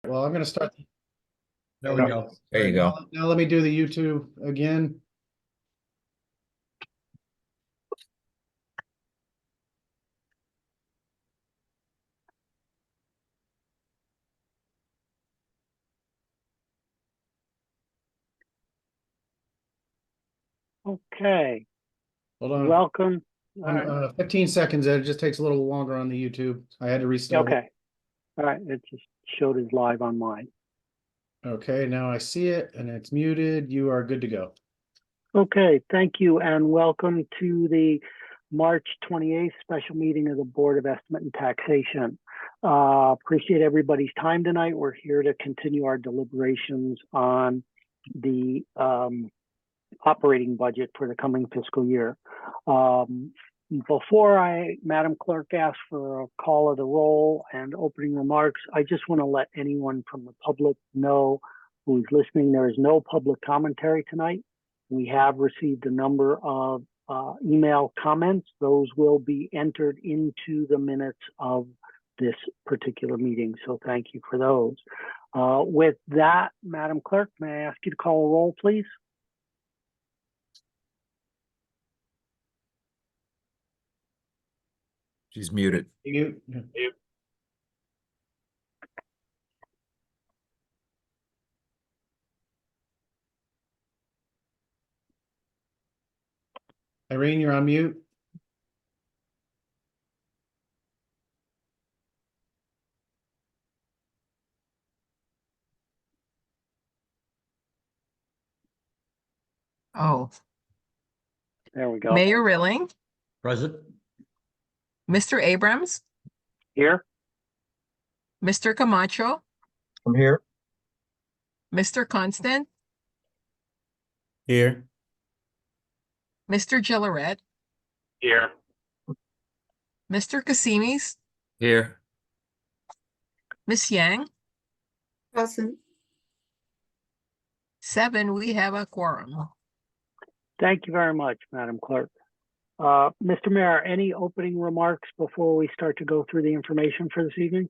Well, I'm going to start. There we go. There you go. Now let me do the YouTube again. Okay, Hold on. welcome. All right. 15 seconds. It just takes a little longer on the YouTube. I had to restart. Okay, all right, it just showed as live on mine. Okay, now I see it and it's muted. You are good to go. Okay, thank you and welcome to the March 28th special meeting of the Board of Estimate and Taxation. Appreciate everybody's time tonight. We're here to continue our deliberations on the operating budget for the coming fiscal year. Before Madam Clerk, asks for a call of the roll and opening remarks, I just want to let anyone from the public know who's listening, there is no public commentary tonight. We have received a number of email comments. Those will be entered into the minutes of this particular meeting. So thank you for those. With that, Madam Clerk, may I ask you to call a roll, please? She's muted. You. Irene, you're on mute. Oh, There we go. Mayor Rilling, Present. Mr. Abrams, Here? Mr. Camacho, I'm here. Mr. Constant, Here. Mr. Gilleret, Here. Mr. Casimis, Here. Miss Yang. Present. 7, we have a quorum. Thank you very much, Madam Clerk. Mr. Mayor, any opening remarks before we start to go through the information for this evening?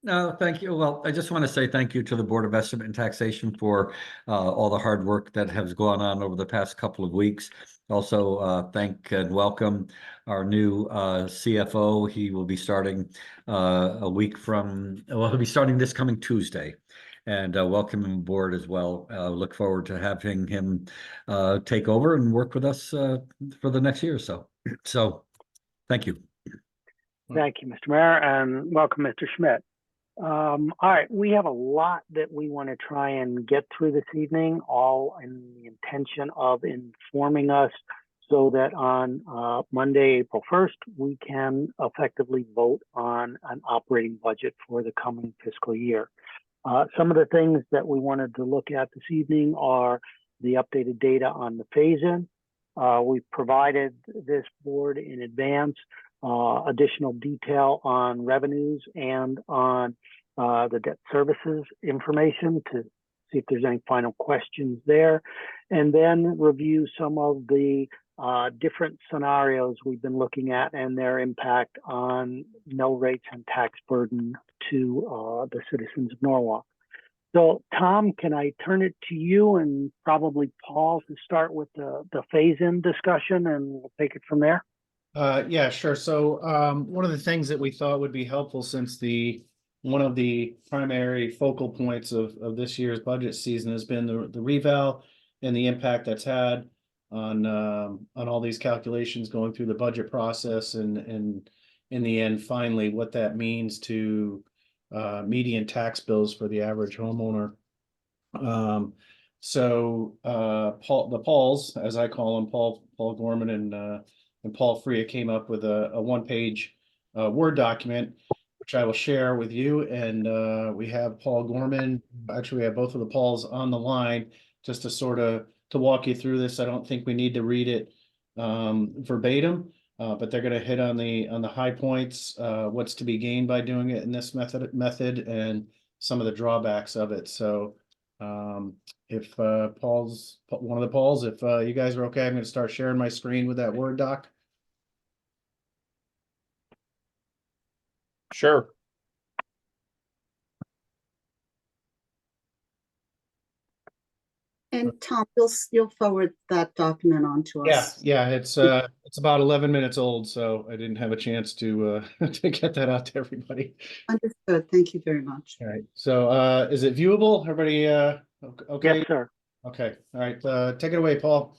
No, thank you. Well, I just want to say thank you to the Board of Estimate and Taxation for all the hard work that has gone on over the past couple of weeks. Also, thank and welcome our new CFO. He will be starting a week from, well, he'll be starting this coming Tuesday. And welcome him aboard as well. Look forward to having him take over and work with us for the next year or so. So, thank you. Thank you, Mr. Mayor, and welcome, Mr. Schmidt. All right, we have a lot that we want to try and get through this evening, all in the intention of informing us so that on Monday, April 1st, we can effectively vote on an operating budget for the coming fiscal year. Some of the things that we wanted to look at this evening are the updated data on the phase-in. We've provided this board in advance additional detail on revenues and on the debt services information to see if there's any final questions there, and then review some of the different scenarios we've been looking at and their impact on mill rates and tax burden to the citizens of Norwalk. So, Tom, can I turn it to you and probably Paul to start with the phase-in discussion, and we'll take it from there? Yeah, sure. So one of the things that we thought would be helpful, since one of the primary focal points of this year's budget season has been the reval and the impact that's had on all these calculations going through the budget process, and in the end, finally, what that means to median tax bills for the average homeowner. The Pauls, as I call them, Paul Gorman and Paul Freya, came up with a one-page Word document, which I will share with you. And we have Paul Gorman. Actually, we have both of the Pauls on the line just to sort of to walk you through this. I don't think we need to read it verbatim, but they're going to hit on the high points, what's to be gained by doing it in this method, and some of the drawbacks of it. So if Paul's one of the Pauls, if you guys are okay, I'm going to start sharing my screen with that Word doc. Sure. And Tom, you'll forward that document on to Yeah, us. yeah, it's about 11 minutes old, so I didn't have a chance to to get that out to everybody. Understood. Thank you very much. All right, so is it viewable? Everybody okay? Yes, sir. Okay, all right, take it away, Paul.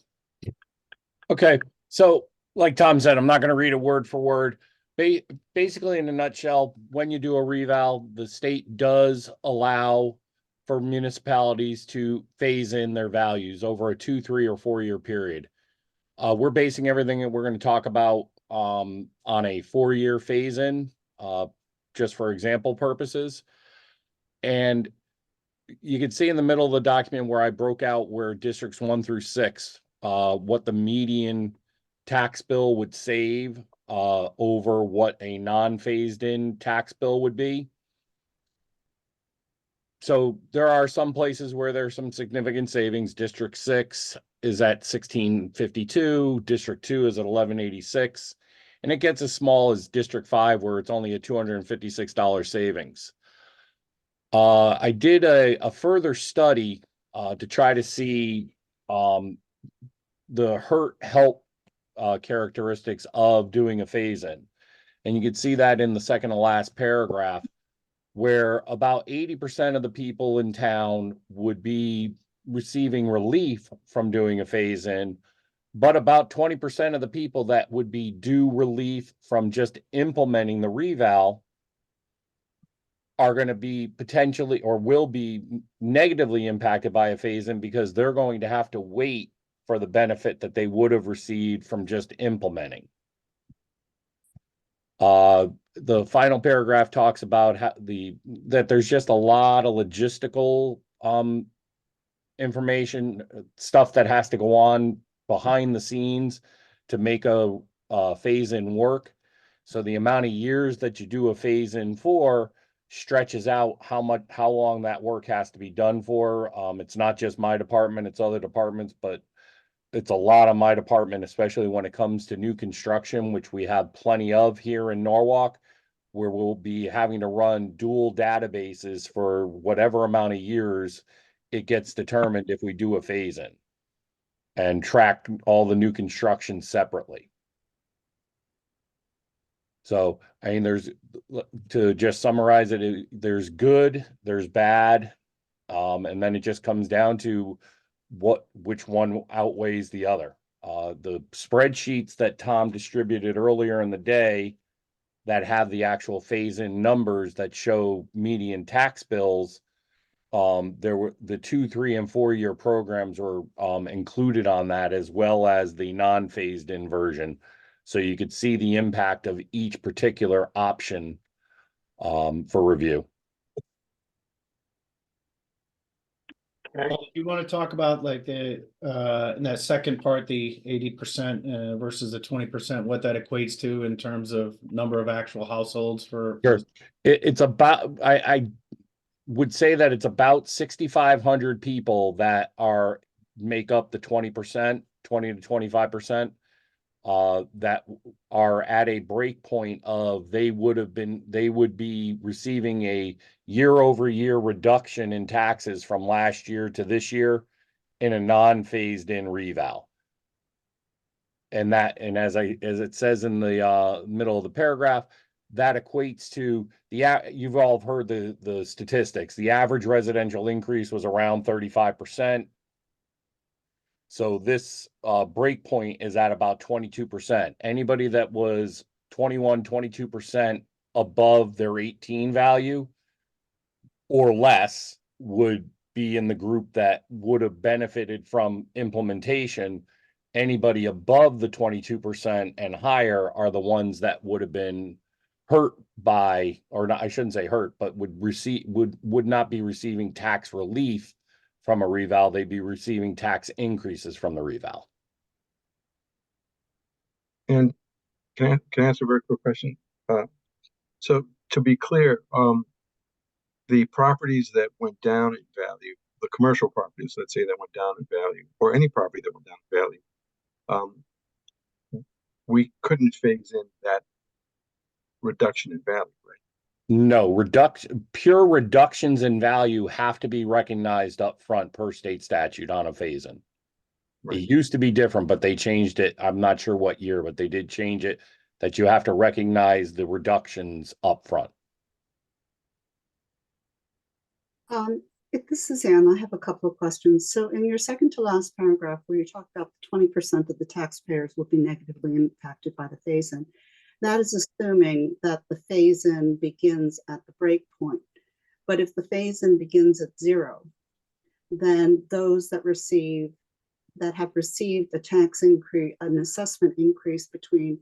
Okay, so like Tom said, I'm not going to read it word for word. Basically, in a nutshell, when you do a reval, the state does allow for municipalities to phase in their values over a 2, 3, or 4 year period. We're basing everything that we're going to talk about on a 4 year phase in, just for example purposes. And you can see in the middle of the document where I broke out where districts 1 through 6, what the median tax bill would save over what a non-phased in tax bill would be. So there are some places where there's some significant savings. District 6 is at 1652, District 2 is at 1186, and it gets as small as District 5 where it's only a $256 savings. I did a further study to try to see the hurt help characteristics of doing a phase in. And you can see that in the second to last paragraph, where about 80% of the people in town would be receiving relief from doing a phase in, but about 20% of the people that would be due relief from just implementing the reval are going to be potentially or will be negatively impacted by a phase in because they're going to have to wait for the benefit that they would have received from just implementing. The final paragraph talks about how that there's just a lot of logistical information, stuff that has to go on behind the scenes to make a phase in work. So the amount of years that you do a phase in for stretches out how long that work has to be done for. It's not just my department, it's other departments, but it's a lot of my department, especially when it comes to new construction, which we have plenty of here in Norwalk, where we'll be having to run dual databases for whatever amount of years it gets determined if we do a phase in and track all the new construction separately. So, I mean, to just summarize it, there's good, there's bad, and then it just comes down to which one outweighs the other. The spreadsheets that Tom distributed earlier in the day that have the actual phase-in numbers that show median tax bills, there were the 2, 3, and 4 year programs were included on that, as well as the non-phased in version. So you could see the impact of each particular option for review. Okay. Paul, you want to talk about like the in that second part, the 80% versus the 20%, what that equates to in terms of number of actual households for? Sure. It's about, I would say that it's about 6,500 people that make up the 20%, 20 to 25%, that are at a break point of they would be receiving a year-over-year reduction in taxes from last year to this year in a non-phased in reval. And as it says in the middle of the paragraph, that equates to you've all heard the statistics. The average residential increase was around 35%. So this break point is at about 22%. Anybody that was 21, 22% above their 18 value or less would be in the group that would have benefited from implementation. Anybody above the 22% and higher are the ones that would have been hurt by, or not, I shouldn't say hurt, but would not be receiving tax relief from a reval. They'd be receiving tax increases from the reval. And can I ask a very quick question? So to be clear, the properties that went down in value, the commercial properties, let's say, that went down in value, or any property that went down in value, we couldn't phase in that reduction in value, right? No, pure reductions in value have to be recognized up front per state statute on a phase-in. Right. It used to be different, but they changed it. I'm not sure what year, but they did change it, that you have to recognize the reductions up front. If this is Ann, I have a couple of questions. So in your second to last paragraph, where you talk about 20% of the taxpayers will be negatively impacted by the phase-in, that is assuming that the phase-in begins at the break point. But if the phase-in begins at 0, then those that have received a tax increase, an assessment increase between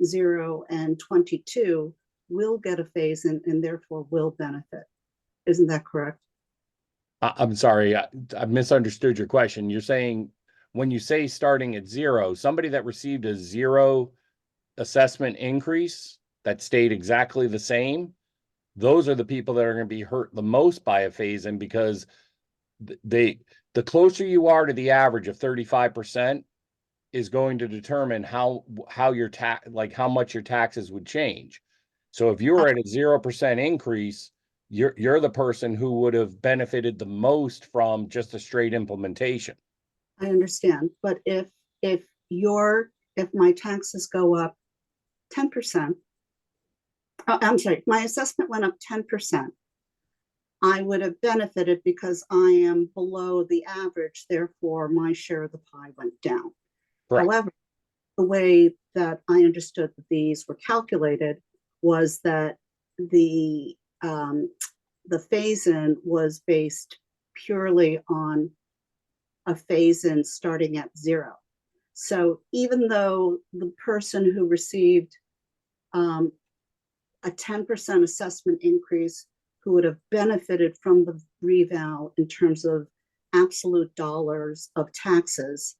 0 and 22 will get a phase-in and therefore will benefit. Isn't that correct? I'm sorry, I misunderstood your question. You're saying when you say starting at 0, somebody that received a 0 assessment increase that stayed exactly the same, those are the people that are going to be hurt the most by a phase-in, because the closer you are to the average of 35% is going to determine how your how much your taxes would change. So if you were at a 0% increase, you're the person who would have benefited the most from just a straight implementation. I understand, but if my taxes go up 10%, I'm sorry, my assessment went up 10%, I would have benefited because I am below the average, therefore my share of the pie went down. Correct. However, the way that I understood that these were calculated was that the phase-in was based purely on a phase-in starting at 0. So even though the person who received a 10% assessment increase, who would have benefited from the reval in terms of absolute dollars of taxes,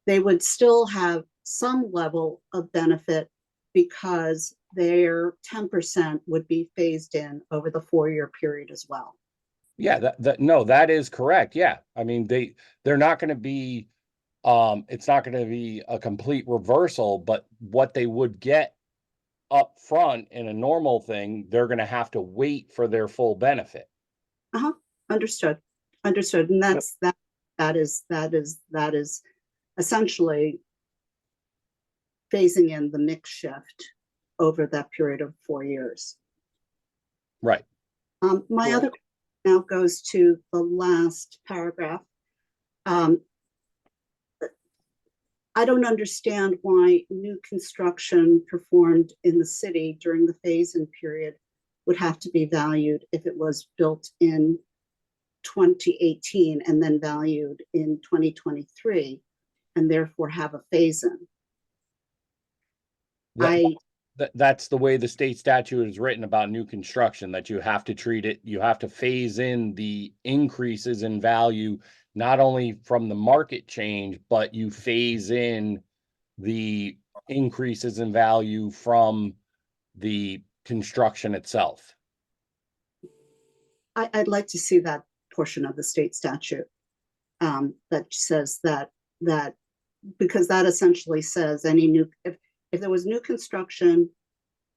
they would still have some level of benefit because their 10% would be phased in over the 4-year period as well. Yeah, that is correct. Yeah. I mean, they're not going to be, it's not going to be a complete reversal, but what they would get up front in a normal thing, they're going to have to wait for their full benefit. Understood. And that is essentially phasing in the mix shift over that period of 4 years. Right. My other question now goes to the last paragraph. I don't understand why new construction performed in the city during the phase-in period would have to be valued if it was built in 2018 and then valued in 2023 and therefore have a phase-in. That's the way the state statute is written about new construction, that you have to treat it, you have to phase in the increases in value, not only from the market change, but you phase in the increases in value from the construction itself. I'd like to see that portion of the state statute that says that because that essentially says if there was new construction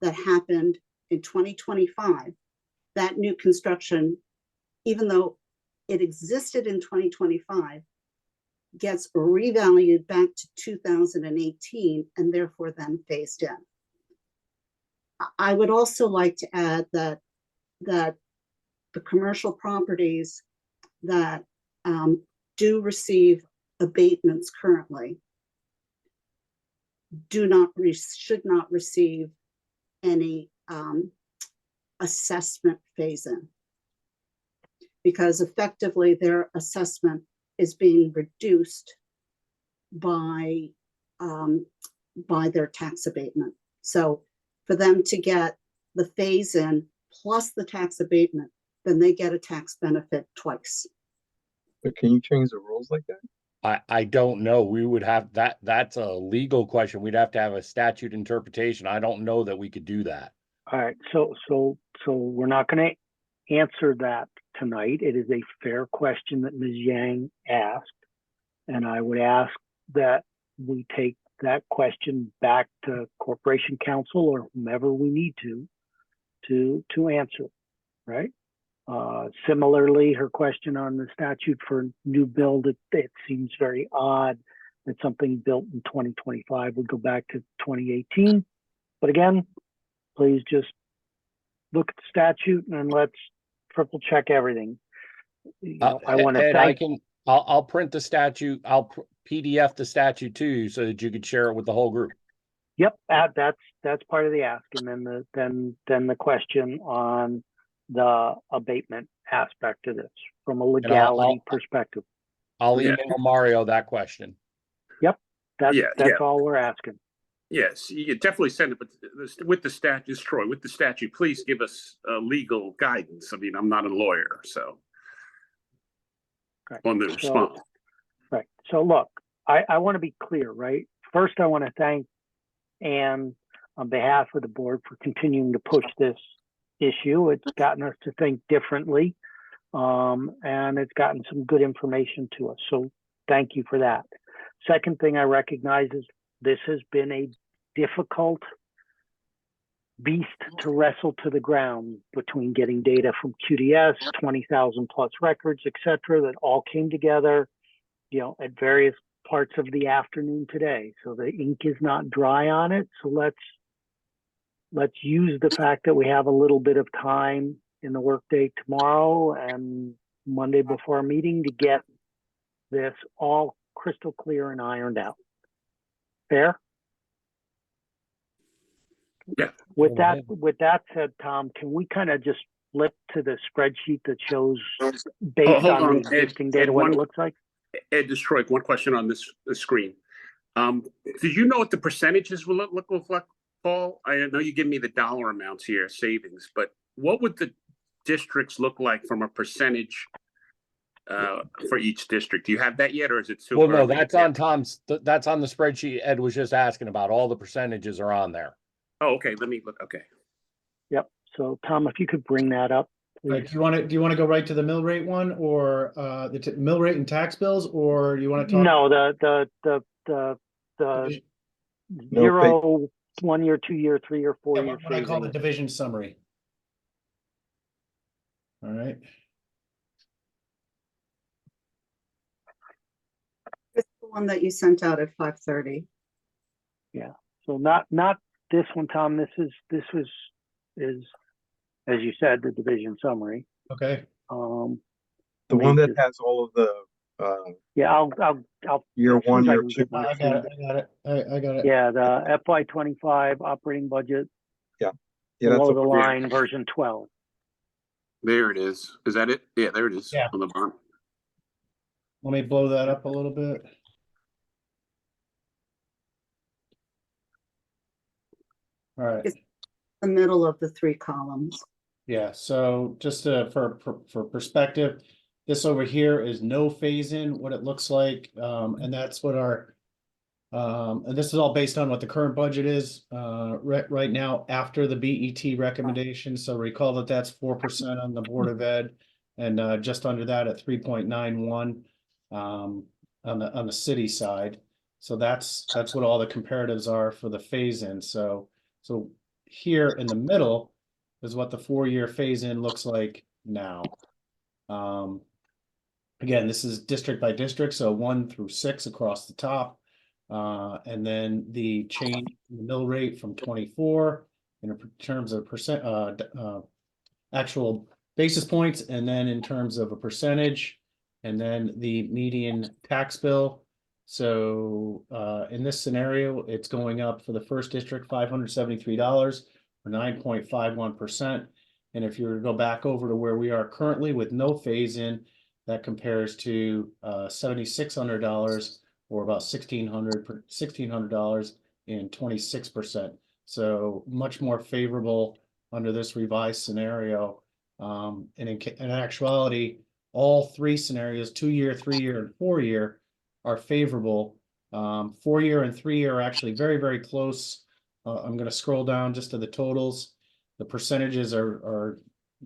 that happened in 2025, that new construction, even though it existed in 2025, gets revalued back to 2018 and therefore then phased in. I would also like to add that the commercial properties that do receive abatements currently should not receive any assessment phase-in, because effectively their assessment is being reduced by their tax abatement. So for them to get the phase-in plus the tax abatement, then they get a tax benefit twice. But can you change the rules like that? I don't know. We would have that's a legal question. We'd have to have a statute interpretation. I don't know that we could do that. All right, so we're not going to answer that tonight. It is a fair question that Ms. Yang asked, and I would ask that we take that question back to Corporation Counsel or whomever we need to to answer, right? Similarly, her question on the statute for new build, it seems very odd that something built in 2025 would go back to 2018. But again, please just look at the statute and let's triple check everything. You know, I want to Ed, thank. I'll print the statute. I'll PDF the statute to you so that you could share it with the whole group. Yep, that's part of the ask, and then the question on the abatement aspect of this from a legality perspective. I'll Yeah. email Mario that question. That's all we're asking. Yes, you could definitely send it, but with the statute, Troy, with the statute, please give us legal guidance. I mean, I'm not a lawyer, so. Right. On the response. Right. So look, I want to be clear, right? First, I want to thank Anne on behalf of the board for continuing to push this issue. It's gotten us to think differently, and it's gotten some good information to us. So thank you for that. Second thing I recognize is this has been a difficult beast to wrestle to the ground between getting data from QDS, 20,000 plus records, et cetera, that all came together, you know, at various parts of the afternoon today. So the ink is not dry on it. So let's use the fact that we have a little bit of time in the workday tomorrow and Monday before our meeting to get this all crystal clear and ironed out. Fair? Yeah. With that said, Tom, can we kind of just flip to the spreadsheet that shows based hold on on, the existing data Ed, what one- it looks like? Ed Destroy, one question on the screen. Did you know what the percentages will look like, Paul? I know you give me the dollar amounts here, savings, but what would the districts look like from a percentage for each district? Do you have that yet, or is it too Well, no, early? that's on that's on the spreadsheet Ed was just asking about. All the percentages are on there. Oh, okay, let me look, okay. Yep. So Tom, if you could bring that up, Right, please. do you want to go right to the mill rate one, or the mill rate and tax bills, or you want to talk? No, the Division- No, 0, 1 year, 2 year, 3 year, 4 Yeah, year what I call the phasing. division summary. All right, It's the one that you sent out at 5:30. So not this one, Tom. This was as you said, the division summary. okay, The let me one that just- has all of the, Yeah, I'll year as soon one, as I year can two. get my I got it, I got it. Yeah, the FY25 operating budget Yeah, that's below the the one. line version 12. There it is. Is that it? Yeah, there it is. Yeah. On the bottom. Let me blow that up a little bit. All right. The middle of the 3 columns. Yeah, so just for perspective, this over here is no phase in, what it looks like, and that's what our and this is all based on what the current budget is right now after the BET recommendation. So recall that that's 4% on the Board of Ed, and just under that at 3.91 on the city side. So that's what all the comparatives are for the phase in. So here in the middle is what the 4-year phase in looks like now. Again, this is district by district, so 1 through 6 across the top. And then the change in the mill rate from 24 in terms of percent, actual basis points, and then in terms of a percentage, and then the median tax bill. So in this scenario, it's going up for the first district, $573 or 9.51%. And if you were to go back over to where we are currently with no phase in, that compares to $7,600 or about $1,600 and 26%. So much more favorable under this revised scenario. And in actuality, all 3 scenarios, 2-year, 3-year, and 4-year, are favorable. 4-year and 3-year are actually very, very close. I'm going to scroll down just to the totals. The percentages are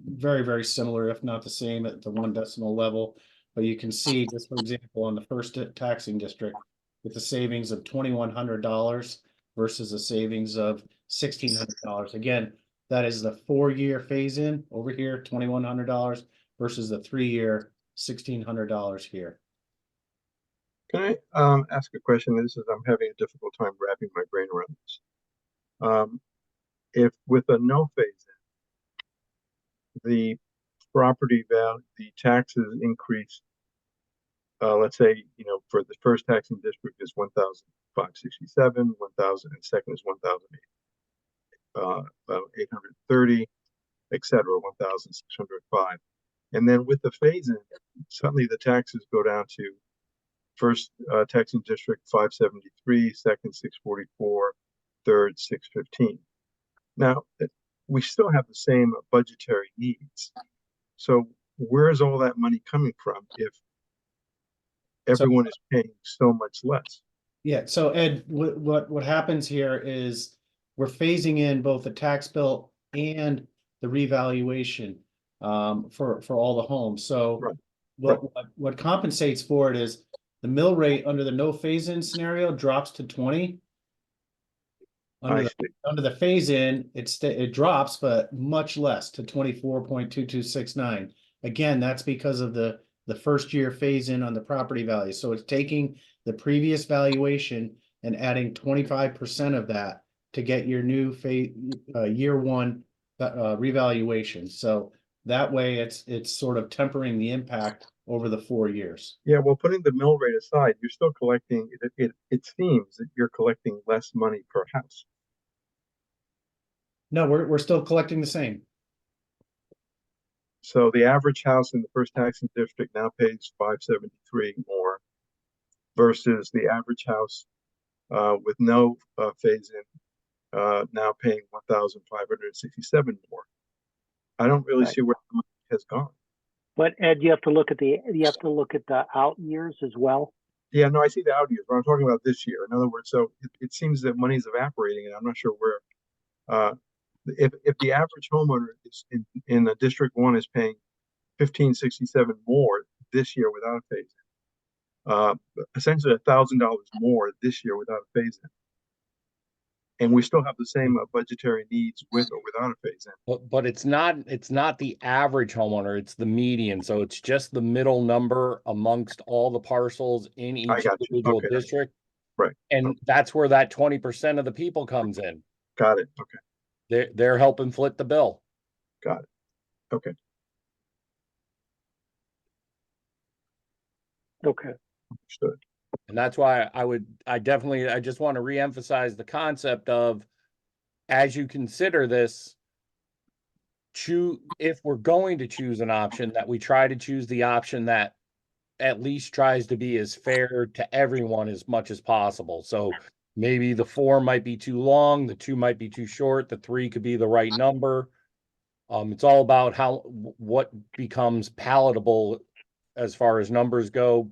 very, very similar, if not the same at the 1 decimal level. But you can see, just for example, on the first taxing district, with a savings of $2,100 versus a savings of $1,600. Again, That is the 4-year phase-in over here, $2,100 versus the 3-year, $1,600 here. Can I ask a question? I'm having a difficult time wrapping my brain around this. If with a no phase-in, the property value, the taxes increase. Let's say, for the first taxing district is 1,567, 1,000, and second is 1,830, etc., 1,605. And then with the phase-in, suddenly the taxes go down to first taxing district 573, second 644, third 615. Now, we still have the same budgetary needs. So where's all that money coming from if everyone is paying so much less? Yeah, so Ed, what happens here is we're phasing in both the tax bill and the revaluation for all the homes. So Right. what compensates for it is the mill rate under the no phase-in scenario drops to 20. I see. Under the phase-in, it drops, but much less to 24.2269. Again, that's because of the first year phase-in on the property value. So it's taking the previous valuation and adding 25% of that to get your new year one revaluation. So that way it's sort of tempering the impact over the 4 years. Yeah, well, putting the mill rate aside, you're still collecting, it seems that you're collecting less money per house. No, we're still collecting the same. So the average house in the first taxing district now pays 573 more versus the average house with no phase-in now paying 1,567 more. I don't really see where the money has gone. But Ed, you have to look at the out years as well. Yeah, no, I see the out years, but I'm talking about this year. In other words, so it seems that money's evaporating, and I'm not sure where. If the average homeowner is in District 1 is paying 1,567 more this year without a phase-in, essentially $1,000 more this year without a phase-in, and we still have the same budgetary needs with or without a phase-in. But it's not the average homeowner, it's the median. So it's just the middle number amongst all the parcels in each got you. individual Okay. district. Right. And that's where that 20% of the people comes in. Got it. Okay. They're helping foot the bill. Got it. Okay. Okay. Understood. And that's why I just want to reemphasize the concept of, as you consider this, if we're going to choose an option, that we try to choose the option that at least tries to be as fair to everyone as much as possible. So maybe the 4 might be too long, the 2 might be too short, the 3 could be the right number. It's all about what becomes palatable as far as numbers go.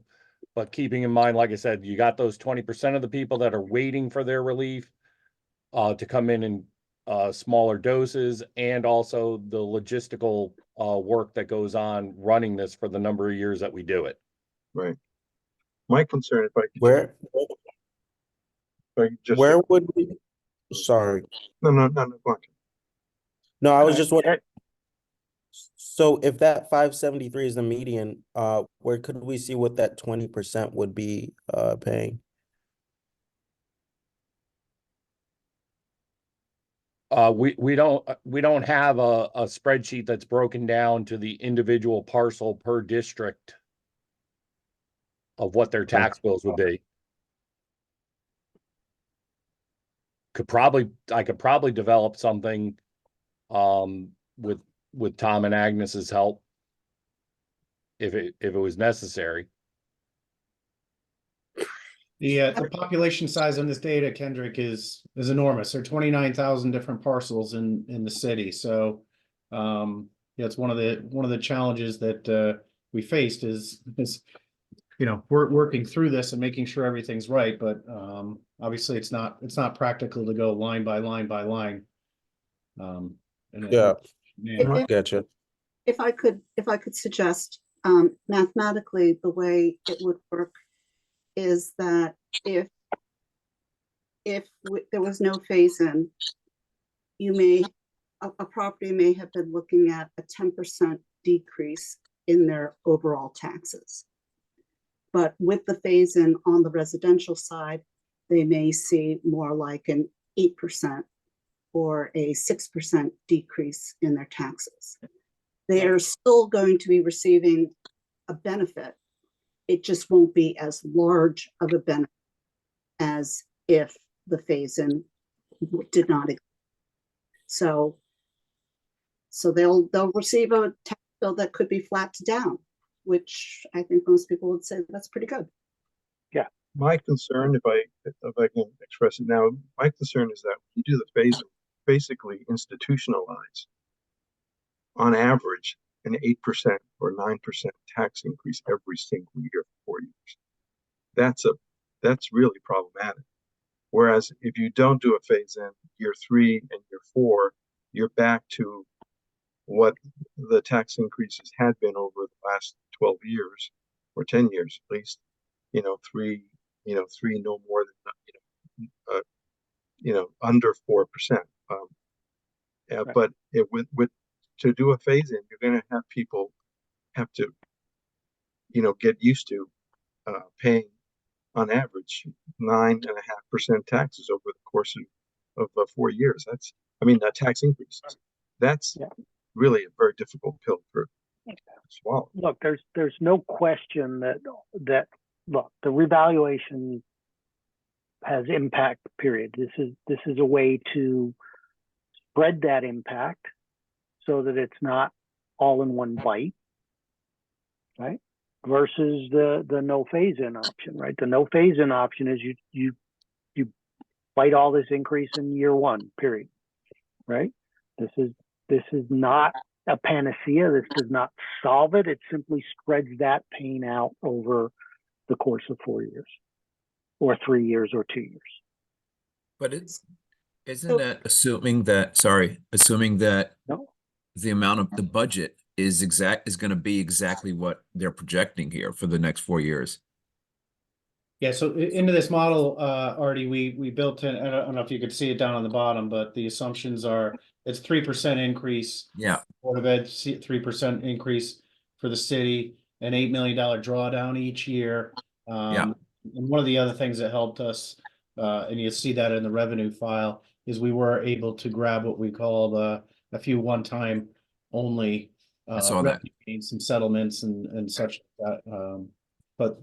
But keeping in mind, like I said, you got those 20% of the people that are waiting for their relief to come in smaller doses, and also the logistical work that goes on running this for the number of years that we do it. Right. My concern, if I could Where just where would we? Sorry. no, go on. No, I was just wondering. So if that 573 is the median, where could we see what that 20% would be paying? We don't have a spreadsheet that's broken down to the individual parcel per district of what their tax bills would be. I could probably develop something with Tom and Agnes's help if it was necessary. The population size on this data, Kendrick, is enormous. There are 29,000 different parcels in the city. So yeah, it's one of the challenges that we faced is we're working through this and making sure everything's right, but obviously it's not practical to go line by line by line. Yeah. Gotcha. If I could suggest, mathematically, the way it would work is that if there was no phase-in, you may a property may have been looking at a 10% decrease in their overall taxes. But with the phase-in on the residential side, they may see more like an 8% or a 6% decrease in their taxes. They are still going to be receiving a benefit. It just won't be as large of a benefit as if the phase-in did not exist. So they'll receive a tax bill that could be flat to down, which I think most people would say that's pretty good. My concern, if I can express it now, my concern is that you do the phase, basically institutionalize, on average, an 8% or 9% tax increase every single year for 4 years. That's really problematic. Whereas if you don't do a phase-in year 3 and year 4, you're back to what the tax increases had been over the last 12 years or 10 years at least. Three no more than under 4%. Right. But with to do a phase-in, you're going to have people have to get used to paying on average 9.5% taxes over the course of 4 years. Tax increases. That's really a very difficult pill for swallow. Look, there's no question that look, the revaluation has impact, period. This is a way to spread that impact so that it's not all in one bite, right? Versus the no phase-in option, right? The no phase-in option is you bite all this increase in year 1, period, right? This is not a panacea. This does not solve it. It simply spreads that pain out over the course of 4 years or 3 years or 2 years. But isn't that assuming that No, the amount of the budget is going to be exactly what they're projecting here for the next 4 years? Yeah, so into this model, Artie, we built in, I don't know if you could see it down on the bottom, but the assumptions are it's 3% increase. Yeah. Board of Ed, 3% increase for the city, an $8 million drawdown each year. Yeah. And one of the other things that helped us, and you see that in the revenue file, is we were able to grab what we call a few one-time only I saw that. some settlements and such like that. But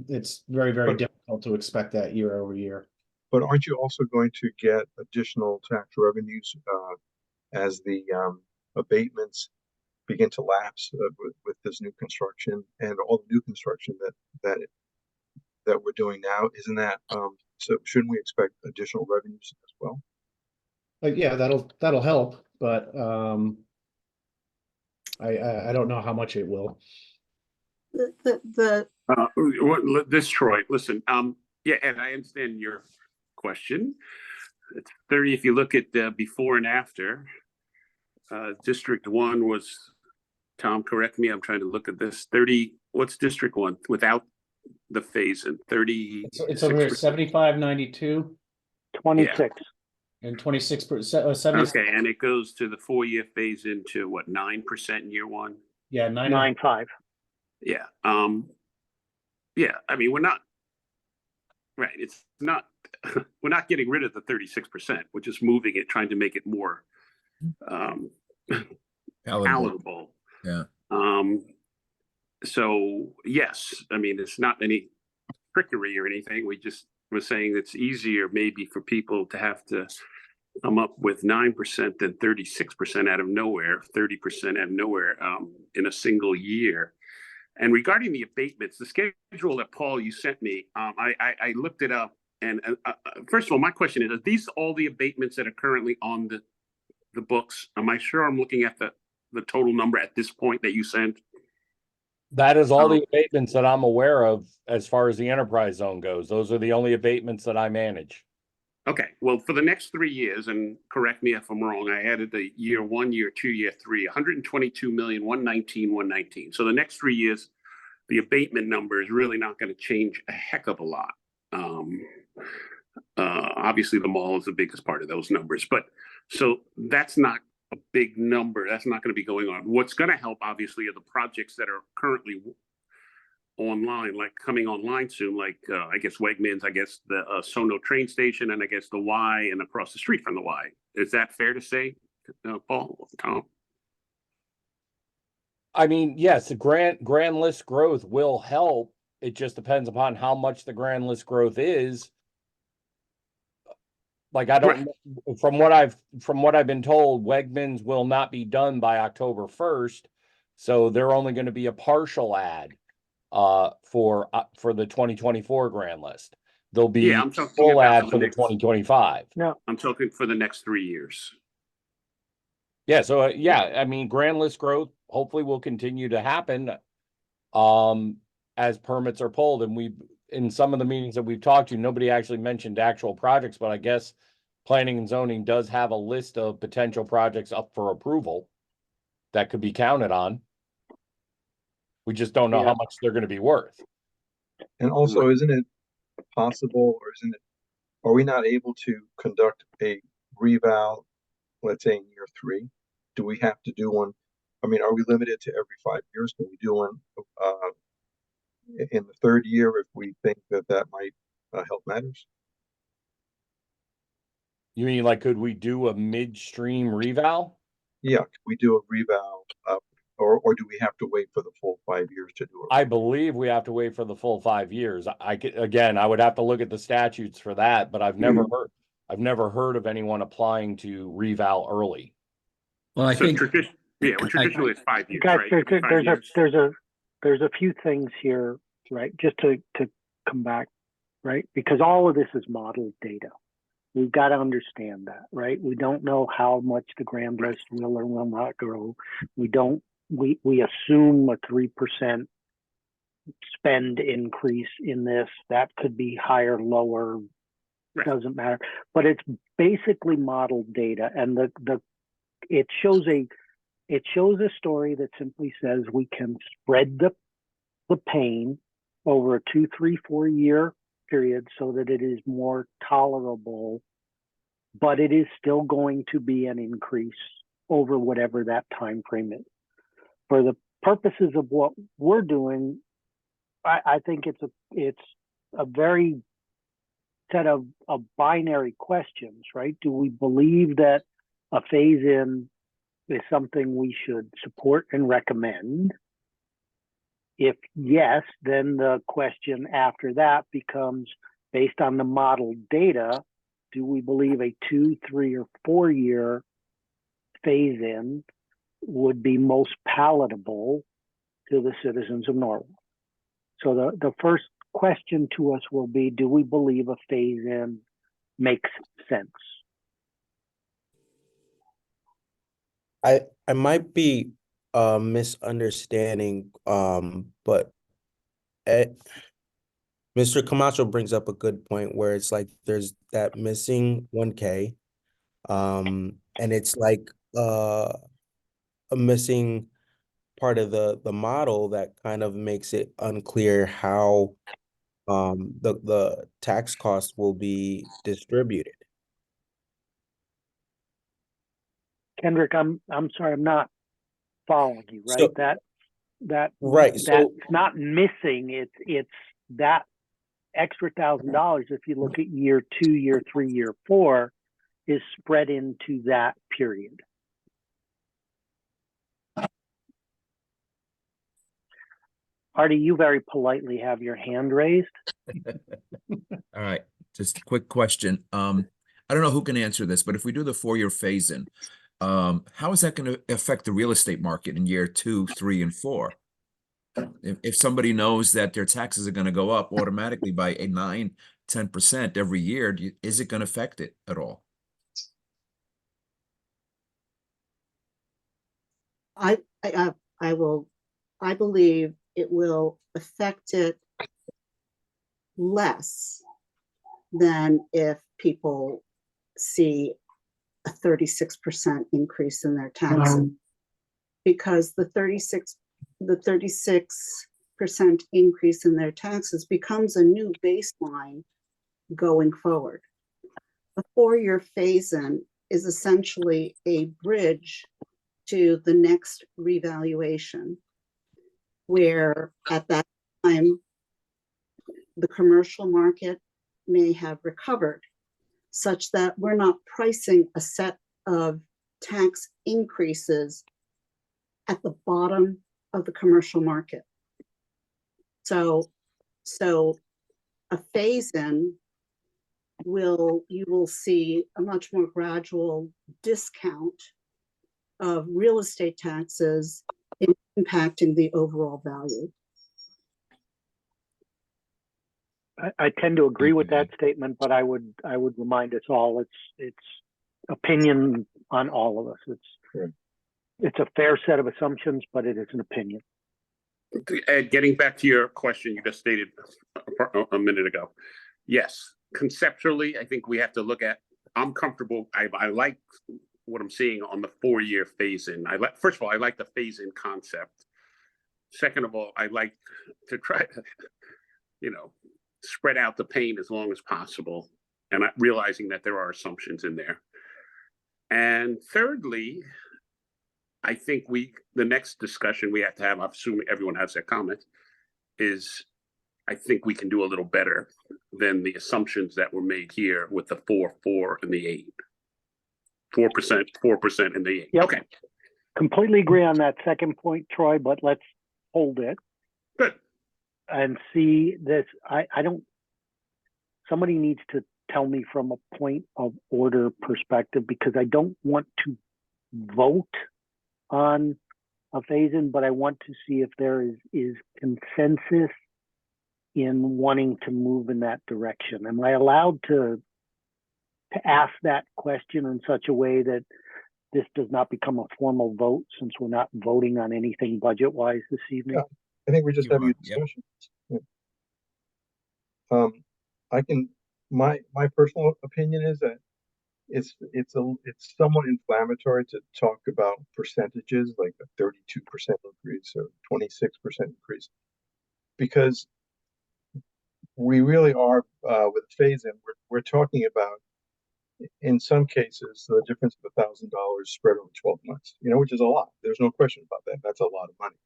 it's very, very difficult to expect that year over year. But aren't you also going to get additional tax revenues as the abatements begin to lapse with this new construction and all the new construction that we're doing now? Isn't that so? Shouldn't we expect additional revenues as well? Yeah, that'll help, but I don't know how much it will. This Troy, listen, yeah, and I understand your question. It's 30. If you look at the before and after, District 1 was, Tom, correct me, I'm trying to look at this. 30. What's District 1 without the phase in 30? It's over here, 75.92 26. and 26%. 70. Okay, and it goes to the 4-year phase into what, 9% in year 1? Yeah, 9.5. Yeah. Yeah, I mean, we're not right. It's not, we're not getting rid of the 36%. We're just moving it, trying to make it more palatable. Yeah. So yes, I mean, it's not any trickery or anything. We just were saying it's easier maybe for people to have to come up with 9% than 36% out of nowhere, 30% out of nowhere in a single year. And regarding the abatements, the schedule that Paul, you sent me, I looked it up. And first of all, my question is, are these all the abatements that are currently on the books? Am I sure I'm looking at the total number at this point that you sent? That is all the abatements that I'm aware of as far as the enterprise zone goes. Those are the only abatements that I manage. Okay, well, for the next 3 years, and correct me if I'm wrong, I added the year 1, year 2, year 3, 122,119,119. So the next 3 years, the abatement number is really not going to change a heck of a lot. Obviously, the mall is the biggest part of those numbers, but so that's not a big number. That's not going to be going on. What's going to help, obviously, are the projects that are currently online, like coming online soon, like I guess Wegmans, I guess the Sono train station, and I guess the Y and across the street from the Y. Is that fair to say, Paul, Tom? I mean, yes, the grand list growth will help. It just depends upon how much the grand list growth is. Like, I don't, from what I've been told, Wegmans will not be done by October 1st. So they're only going to be a partial ad for the 2024 grand list. There'll be Yeah, I'm talking full about ad the for the next- 2025. No, I'm talking for the next 3 years. Yeah, so yeah, I mean, grand list growth hopefully will continue to happen as permits are pulled. And we, in some of the meetings that we've talked to, nobody actually mentioned actual projects, but I guess planning and zoning does have a list of potential projects up for approval that could be counted on. We just don't know Yeah. how much they're going to be worth. And also, isn't it possible, or are we not able to conduct a reval, let's say in year 3? Do we have to do one? I mean, are we limited to every 5 years? Can we do one in the 3rd year if we think that might help matters? You mean, like, could we do a midstream reval? Yeah, can we do a reval, or do we have to wait for the full 5 years to do it? I believe we have to wait for the full 5 years. Again, I would have to look at the statutes for that, but I've never heard of anyone applying to reval early. Well, I So think, traditionally it's 5 years, guys, right? Every 5 years. there's a few things here, right? Just to come back, right? Because all of this is modeled data. We've got to understand that, right? We don't know how much the grand list will or will not grow. We assume a 3% spend increase in this. That could be higher, lower, Right. doesn't matter. But it's basically modeled data, and it shows a story that simply says we can spread the pain over a 2, 3, 4 year period so that it is more tolerable, but it is still going to be an increase over whatever that time frame is. For the purposes of what we're doing, I think it's a very set of binary questions, right? Do we believe that a phase in is something we should support and recommend? If yes, then the question after that becomes, based on the modeled data, do we believe a 2, 3, or 4 year phase in would be most palatable to the citizens of Norwalk? So the first question to us will be, do we believe a phase in makes sense? I might be misunderstanding, but Mr. Camacho brings up a good point where it's like there's that missing 1K, and it's like a missing part of the model that kind of makes it unclear how the tax cost will be distributed. Kendrick, I'm sorry, I'm not following you, right? So- Right, that's so- not missing. It's that extra $1,000, if you look at year 2, year 3, year 4, is spread into that period. Artie, you very politely have your hand raised. All right, just a quick question. I don't know who can answer this, but if we do the 4-year phase in, how is that going to affect the real estate market in year 2, 3, and 4? If somebody knows that their taxes are going to go up automatically by a 9, 10% every year, is it going to affect it at all? I believe it will affect it less than if people see a 36% increase in their taxes. Because the 36% increase in their taxes becomes a new baseline going forward. A 4-year phase-in is essentially a bridge to the next revaluation, where at that time, the commercial market may have recovered, such that we're not pricing a set of tax increases at the bottom of the commercial market. So a phase-in you will see a much more gradual discount of real estate taxes impacting the overall value. I tend to agree with that statement, but I would remind us all it's opinion on all of us. It's a fair set of assumptions, but it is an opinion. Ed, getting back to your question you just stated a minute ago. Yes, conceptually, I think we have to look at, I'm comfortable. I like what I'm seeing on the 4-year phase-in. First of all, I like the phase-in concept. Second of all, I like to try to, spread out the pain as long as possible, and realizing that there are assumptions in there. And thirdly, I think the next discussion we have to have, I'm assuming everyone has that comment, is I think we can do a little better than the assumptions that were made here with the 4, and the 8. 4%, and the 8. Yep. Okay. Completely agree on that second point, Troy, but let's hold it. Good. And see this. Somebody needs to tell me from a point of order perspective, because I don't want to vote on a phase-in, but I want to see if there is consensus in wanting to move in that direction. Am I allowed to ask that question in such a way that this does not become a formal vote, since we're not voting on anything budget-wise this evening? Yeah, I think we're just having a Yep. discussion. Yeah. My personal opinion is that it's somewhat inflammatory to talk about percentages like a 32% increase or 26% increase, because we really are with phase-in, we're talking about, in some cases, the difference of $1,000 spread over 12 months, which is a lot. There's no question about that. That's a lot of money,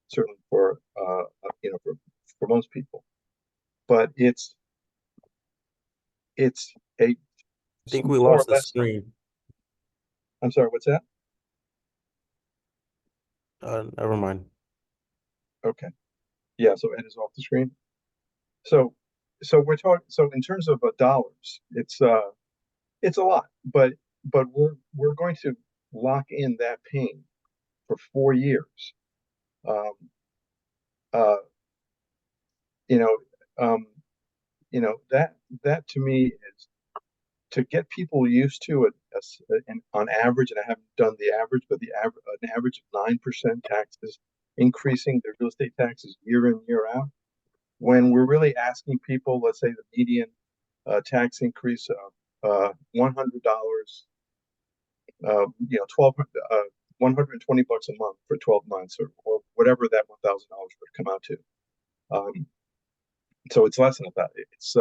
certainly for most people. But it's a. I think we lost the less, screen. I'm sorry, what's that? Never mind. Okay. Yeah, so Ed is off the screen. So we're talking. So in terms of dollars, it's a lot, but we're going to lock in that pain for 4 years. That to me is to get people used to it. And on average, and I haven't done the average, but an average of 9% taxes, increasing their real estate taxes year in, year out. When we're really asking people, let's say the median tax increase of $100, $120 a month for 12 months, or whatever that $1,000 would come out to. So it's less than that. It's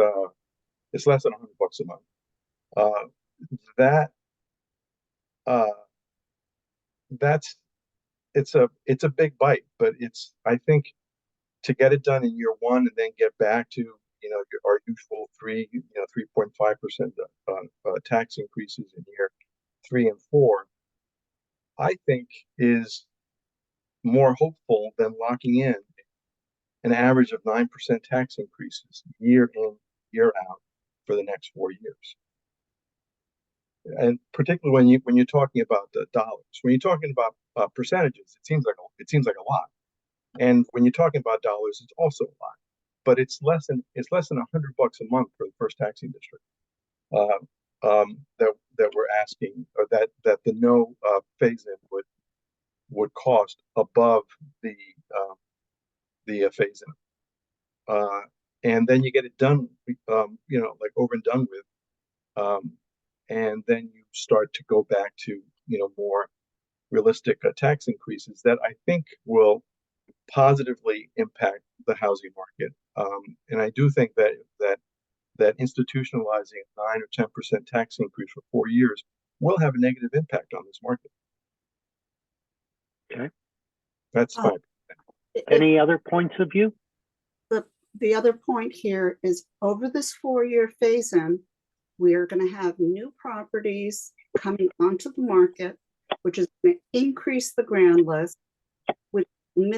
less than $100 a month. It's a big bite, but I think to get it done in year 1 and then get back to our usual 3.5% tax increases in year 3 and 4, I think is more hopeful than locking in an average of 9% tax increases year in, year out for the next 4 years. And particularly when you're talking about the dollars, when you're talking about percentages, it seems like a lot. And when you're talking about dollars, it's also a lot. But it's less than $100 a month for the first taxing district that we're asking, or that the no phase-in would cost above the phase-in. And then you get it done, like over and done with. And then you start to go back to more realistic tax increases that I think will positively impact the housing market. And I do think that institutionalizing a 9 or 10% tax increase for 4 years will have a negative impact on this market. Okay. That's fine. Any other points of view? The other point here is over this 4-year phase-in, we are going to have new properties coming onto the market, which is going to increase the grand list, which will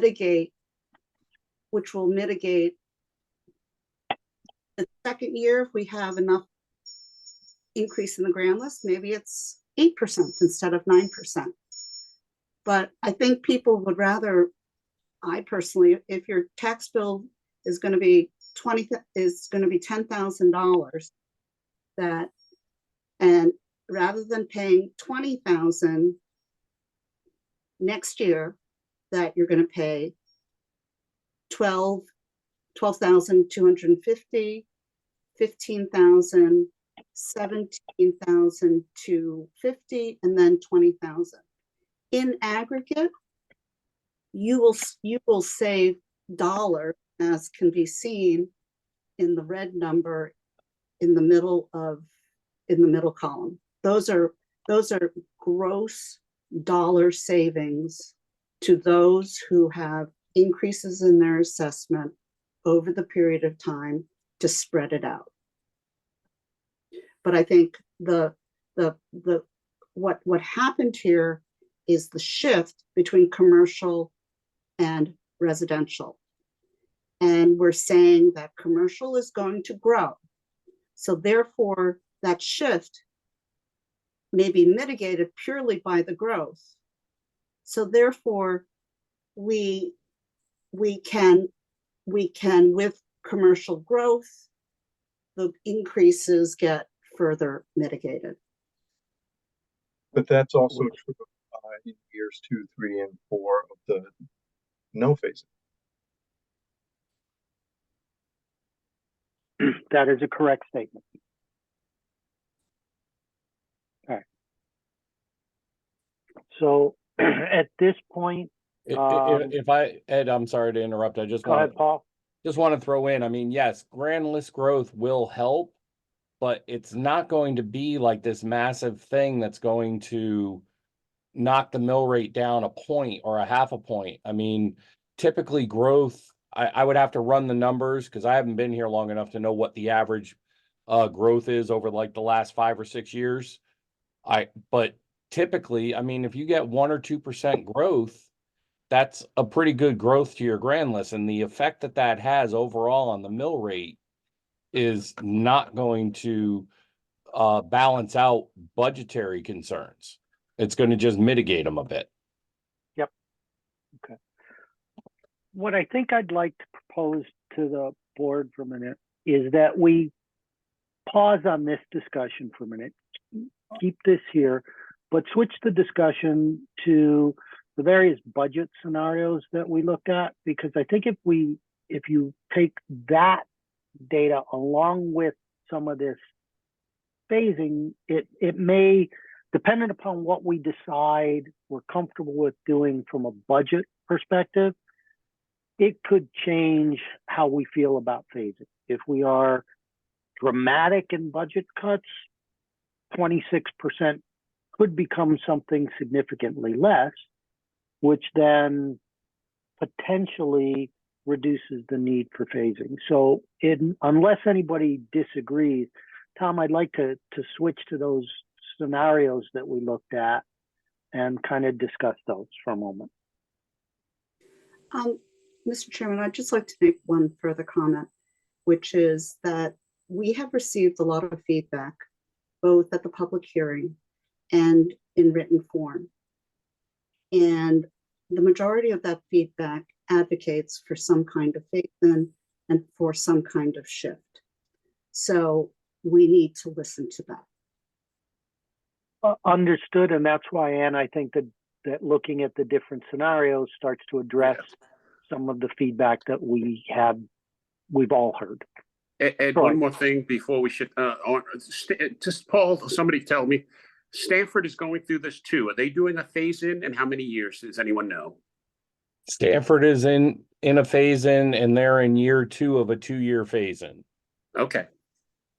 mitigate the second year. If we have enough increase in the grand list, maybe it's 8% instead of 9%. But I think people would rather, I personally, if your tax bill is going to be $10,000, that, and rather than paying $20,000 next year, that you're going to pay $12,250, $15,000, $17,250, and then $20,000. In aggregate, you will save dollars, as can be seen in the red number in the middle column. Those are gross dollar savings to those who have increases in their assessment over the period of time to spread it out. But I think what happened here is the shift between commercial and residential. And we're saying that commercial is going to grow. So therefore, that shift may be mitigated purely by the growth. So therefore, we can, with commercial growth, the increases get further mitigated. But that's also true in years 2, 3, and 4 of the no phase. That is a correct statement. All right. So at this point, If I, Ed, I'm sorry to interrupt. I just go ahead, Paul. just want to throw in, I mean, yes, grand list growth will help, but it's not going to be like this massive thing that's going to knock the mill rate down a point or a half a point. I mean, typically growth, I would have to run the numbers because I haven't been here long enough to know what the average growth is over like the last 5 or 6 years. But typically, I mean, if you get 1 or 2% growth, that's a pretty good growth to your grand list. And the effect that that has overall on the mill rate is not going to balance out budgetary concerns. It's going to just mitigate them a bit. Yep. Okay. What I think I'd like to propose to the board for a minute is that we pause on this discussion for a minute, keep this here, but switch the discussion to the various budget scenarios that we looked at, because I think if you take that data along with some of this phasing, it may, depending upon what we decide we're comfortable with doing from a budget perspective, it could change how we feel about phasing. If we are dramatic in budget cuts, 26% could become something significantly less, which then potentially reduces the need for phasing. So unless anybody disagrees, Tom, I'd like to switch to those scenarios that we looked at and kind of discuss those for a moment. Mr. Chairman, I'd just like to make one further comment, which is that we have received a lot of feedback, both at the public hearing and in written form. And the majority of that feedback advocates for some kind of phase-in and for some kind of shift. So we need to listen to that. Understood, and that's why, Ann, I think that looking at the different scenarios starts to address some of the feedback that we've all heard. Ed, one more thing before we should, just Paul, somebody tell me, Stanford is going through this too. Are they doing a phase-in, and how many years? Does anyone know? Stanford is in a phase-in, and they're in year 2 of a 2-year phase-in. Okay.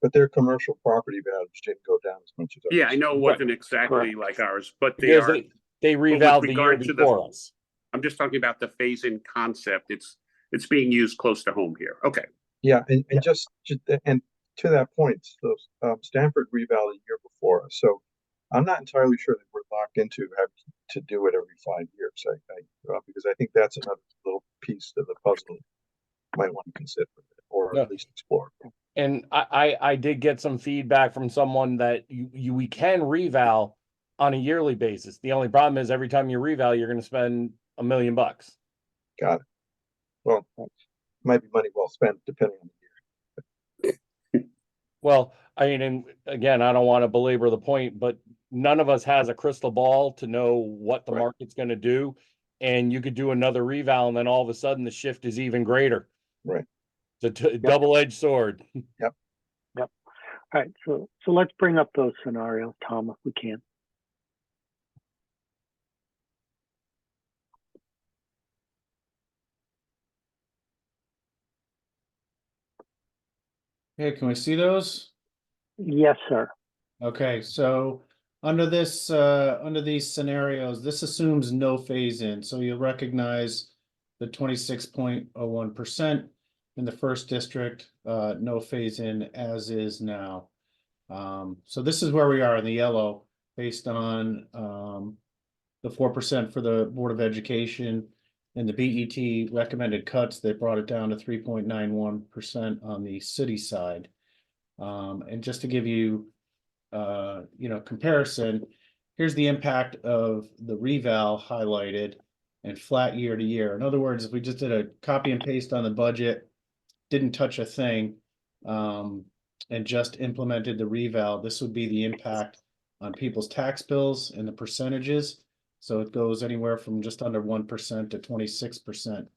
but their commercial property values didn't go down as much as ours. Yeah, I know it wasn't exactly like ours, but they Because are, they revalved the year regard to the- before us. I'm just talking about the phase-in concept. It's being used close to home here. Okay. Yeah, and just and to that point, so Stanford reval the year before us. So I'm not entirely sure that we're locked into having to do it every 5 years. Because I think that's another little piece of the puzzle you might want to consider or Yeah. at least explore. And I did get some feedback from someone that we can reval on a yearly basis. The only problem is every time you reval, you're going to spend $1 million. Got it. Well, might be money well spent depending on the year. Well, I mean, and again, I don't want to belabor the point, but none of us has a crystal ball to know what the Right. market's going to do. And you could do another reval, and then all of a sudden the shift is even greater. Right. It's a double-edged sword. All right, so let's bring up those scenarios, Tom, if we can. Hey, can we see those? Yes, sir. Okay, so under these scenarios, this assumes no phase in, so you'll recognize the 26.01% in the first district, no phase in as is now. So this is where we are in the yellow based on the 4% for the Board of Education and the BET recommended cuts. They brought it down to 3.91% on the city side. And just to give you comparison, here's the impact of the reval highlighted and flat year to year. In other words, if we just did a copy and paste on the budget, didn't touch a thing, and just implemented the reval, this would be the impact on people's tax bills and the percentages. So it goes anywhere from just under 1% to 26%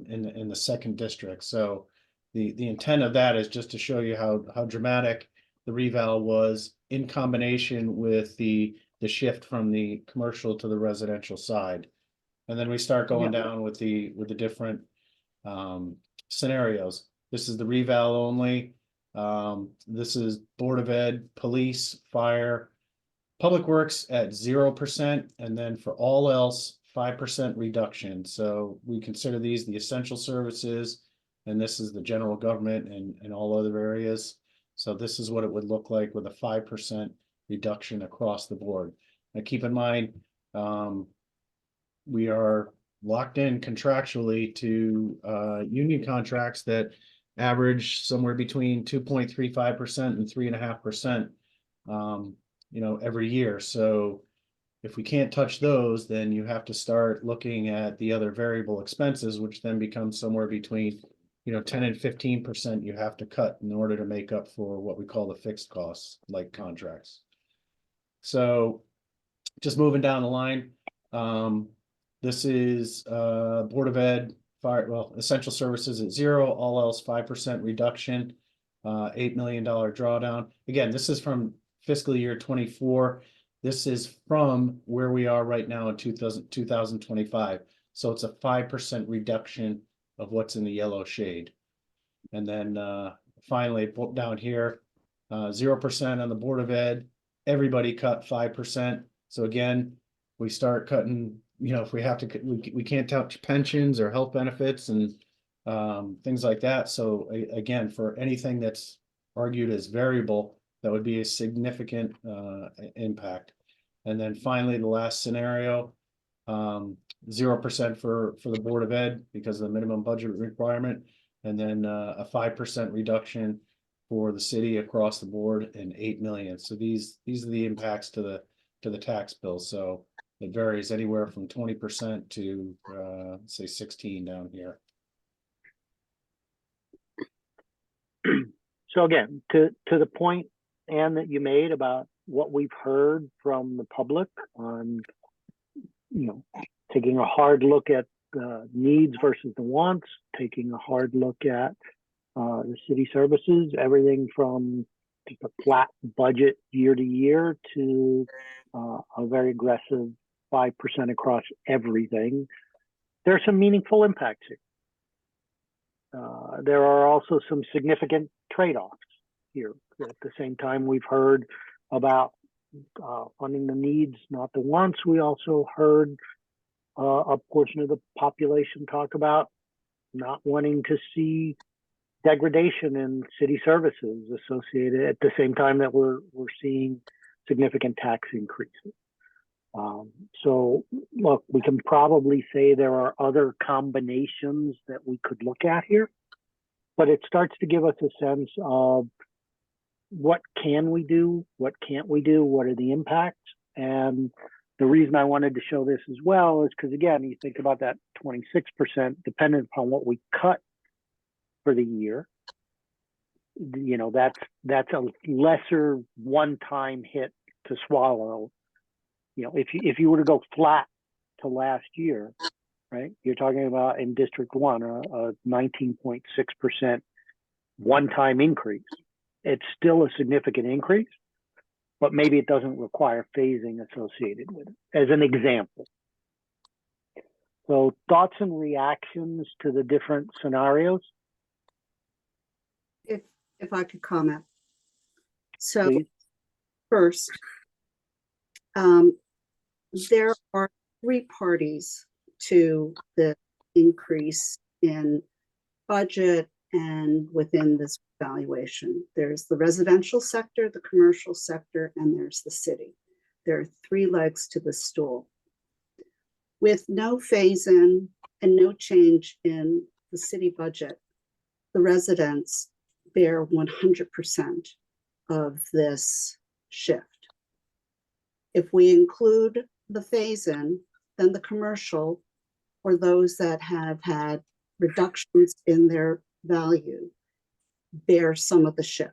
in the second district. So the intent of that is just to show you how dramatic the reval was in combination with the shift from the commercial to the residential side. And then we start going down with the different scenarios. This is the reval only. This is Board of Ed, police, fire, public works at 0%, and then for all else, 5% reduction. So we consider these the essential services, and this is the general government and all other areas. So this is what it would look like with a 5% reduction across the board. Now keep in mind, we are locked in contractually to union contracts that average somewhere between 2.35% and 3.5%, every year. So if we can't touch those, then you have to start looking at the other variable expenses, which then becomes somewhere between 10 and 15% you have to cut in order to make up for what we call the fixed costs, like contracts. So just moving down the line, this is Board of Ed, essential services at 0, all else 5% reduction, $8 million drawdown. Again, this is from fiscal year 24. This is from where we are right now in 2025. So it's a 5% reduction of what's in the yellow shade. And then finally down here, 0% on the Board of Ed, everybody cut 5%. So again, we start cutting, if we have to, we can't touch pensions or health benefits and things like that. So again, for anything that's argued as variable, that would be a significant impact. And then finally, the last scenario, 0% for the Board of Ed because of the minimum budget requirement, and then a 5% reduction for the city across the board and 8 million. So these are the impacts to the tax bill. So it varies anywhere from 20% to say 16 down here. So again, to the point, Ann, that you made about what we've heard from the public on, taking a hard look at the needs versus the wants, taking a hard look at the city services, everything from just a flat budget year to year to a very aggressive 5% across everything. There are some meaningful impacts here. There are also some significant trade-offs. here. At the same time, we've heard about funding the needs, not the wants. We also heard a portion of the population talk about not wanting to see degradation in city services associated at the same time that we're seeing significant tax increases. So look, we can probably say there are other combinations that we could look at here, but it starts to give us a sense of what can we do, what can't we do, what are the impacts. And the reason I wanted to show this as well is because, again, you think about that 26%, dependent upon what we cut for the year, you know, that's a lesser one-time hit to swallow. You know, if you were to go flat to last year, right, you're talking about in District 1, a 19.6% one-time increase. It's still a significant increase, but maybe it doesn't require phasing associated with it, as an example. So thoughts and reactions to the different scenarios? If I could comment. So Please. first, there are three parties to the increase in budget and within this valuation. There's the residential sector, the commercial sector, and there's the city. There are three legs to the stool. With no phase-in and no change in the city budget, the residents bear 100% of this shift. If we include the phase-in, then the commercial, or those that have had reductions in their value, bear some of the shift,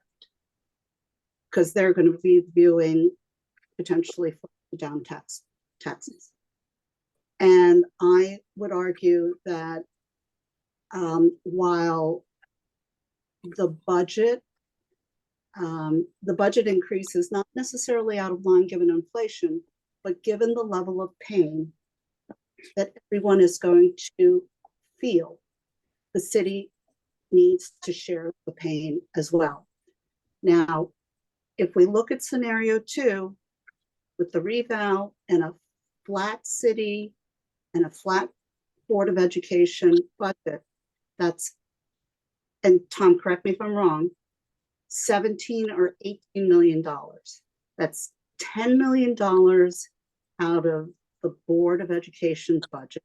because they're going to be viewing potentially down taxes. And I would argue that while the budget increase is not necessarily out of line given inflation, but given the level of pain that everyone is going to feel, the city needs to share the pain as well. Now, if we look at scenario 2, with the reval and a flat city and a flat Board of Education budget, that's, and Tom, correct me if I'm wrong, $17 or $18 million. That's $10 million out of the Board of Education's budget,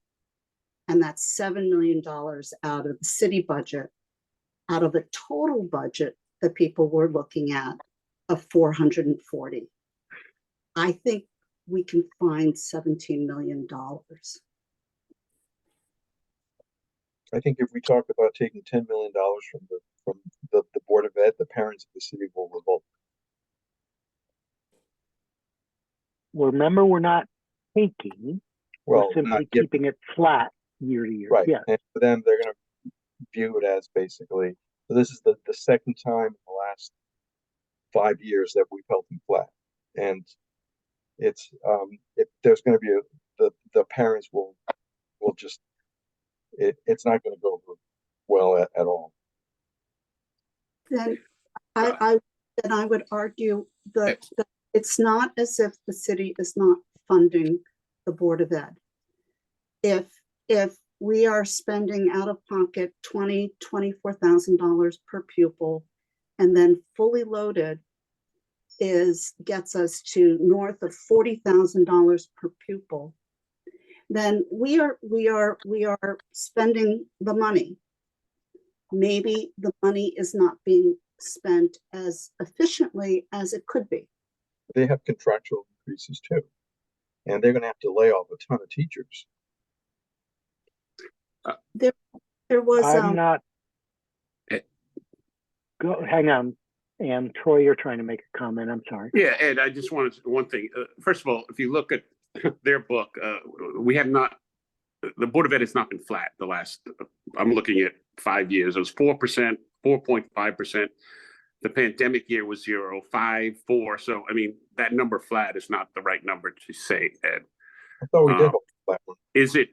and that's $7 million out of the city budget, out of a total budget that people were looking at of 440. I think we can find $17 million. I think if we talk about taking $10 million from the Board of Ed, the parents of the city will revolt. Remember, we're not taking, Well, we're simply not yet, keeping it flat year to year. right. Yeah. And for them, they're going to view it as basically, so this is the second time in the last 5 years that we've held them flat. And it's, there's going to be the parents will just, it's not going to go over well at all. Then I would argue that it's not as if the city is not funding the Board of Ed. If we are spending out of pocket $24,000 per pupil, and then fully loaded gets us to north of $40,000 per pupil, then we are spending the money. Maybe the money is not being spent as efficiently as it could be. They have contractual increases too, and they're going to have to lay off a ton of teachers. There was I'm not. Ed. Go, hang on. And Troy, you're trying to make a comment. I'm sorry. Yeah, Ed, I just wanted one thing. First of all, if you look at their book, we have not, the Board of Ed has not been flat the last, I'm looking at 5 years. It was 4%, 4.5%. The pandemic year was 0, 5, 4. So, I mean, that number flat is not the right number to say, Ed. I thought we did hold flat one. Is it,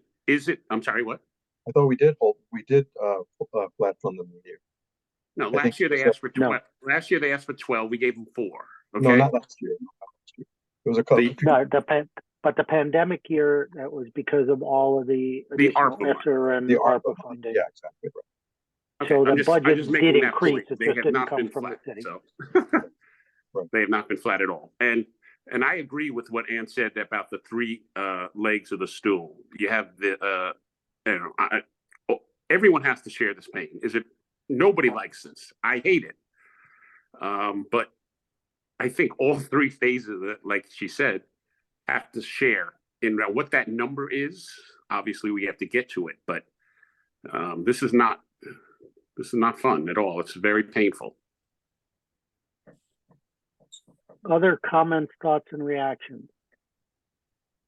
I'm sorry, what? I thought we did flat from the new year. No, I think last year they so. asked for No. 12. Last year they asked for 12. We gave them 4. No, Okay. not last year. No, not last year. It was a couple. The- But the pandemic year, that was because of all of the additional ARPA money. ESSER and The ARPA ARPA, funding. yeah, exactly right. Okay, So the I'm budget just making did that increase, point. it They just have didn't not come been from the flat, city. so. Right. They have not been flat at all. And I agree with what Ann said about the 3 legs of the stool. You have the, everyone has to share this pain. Nobody likes this. I hate it. But I think all 3 phases of it, like she said, have to share. In what that number is, obviously we have to get to it, but this is not fun at all. It's very painful. Other comments, thoughts, and reactions?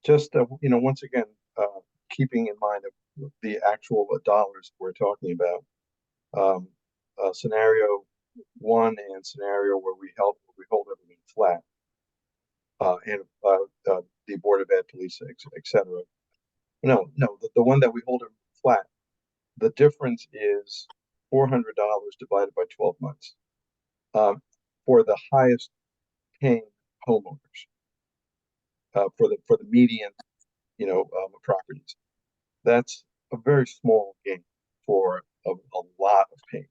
Just, once again, keeping in mind of the actual dollars we're talking about, scenario 1 and scenario where we hold everything flat, and the Board of Ed, police, et cetera. No, the one that we hold everything flat, the difference is $400 divided by 12 months, for the highest paying homeowners, for the median, properties. That's a very small gain for a lot of pain.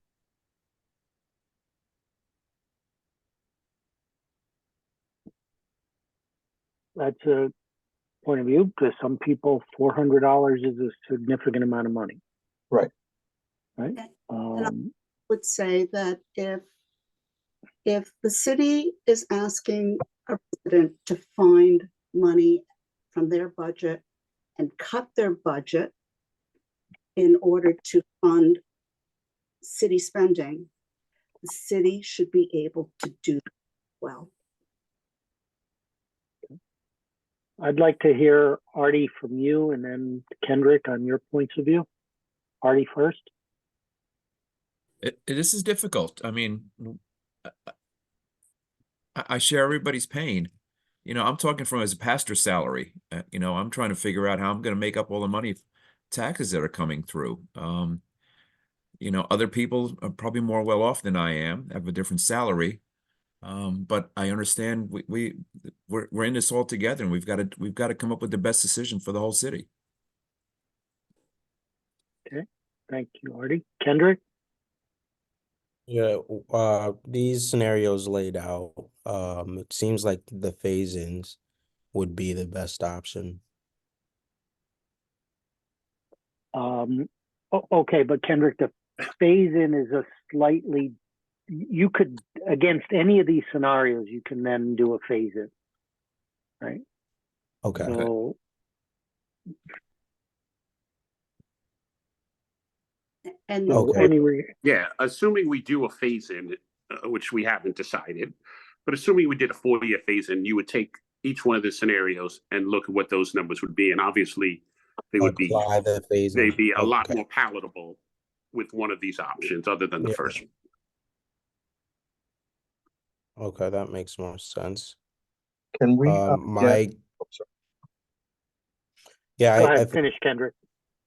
That's a point of view, because some people, $400 is a significant amount of money. Right. Right? Would say that if the city is asking a resident to find money from their budget and cut their budget in order to fund city spending, the city should be able to do that well. I'd like to hear, Artie, from you, and then Kendrick on your points of view. Artie first. This is difficult. I mean, I share everybody's pain. I'm talking from as a pastor's salary. I'm trying to figure out how I'm going to make up all the money, taxes that are coming through. Other people are probably more well off than I am, have a different salary. But I understand we're in this all together, and we've got to come up with the best decision for the whole city. Okay, thank you, Artie. Kendrick. Yeah, these scenarios laid out, it seems like the phase-ins would be the best option. Okay, but Kendrick, the phase-in is a slightly, you could, against any of these scenarios, you can then do a phase-in, right? Okay. So, And so Okay. Yeah, assuming we do a phase-in, which we haven't decided, but assuming we did a 4-year phase-in, you would take each one of the scenarios and look at what those numbers would be, and obviously they would be Apply the phase-in. they'd be a lot Okay. more palatable with one of these options other than the Yeah. first one. Okay, that makes more sense. Can we, My sorry. yeah, go I ahead, finish, Kendrick.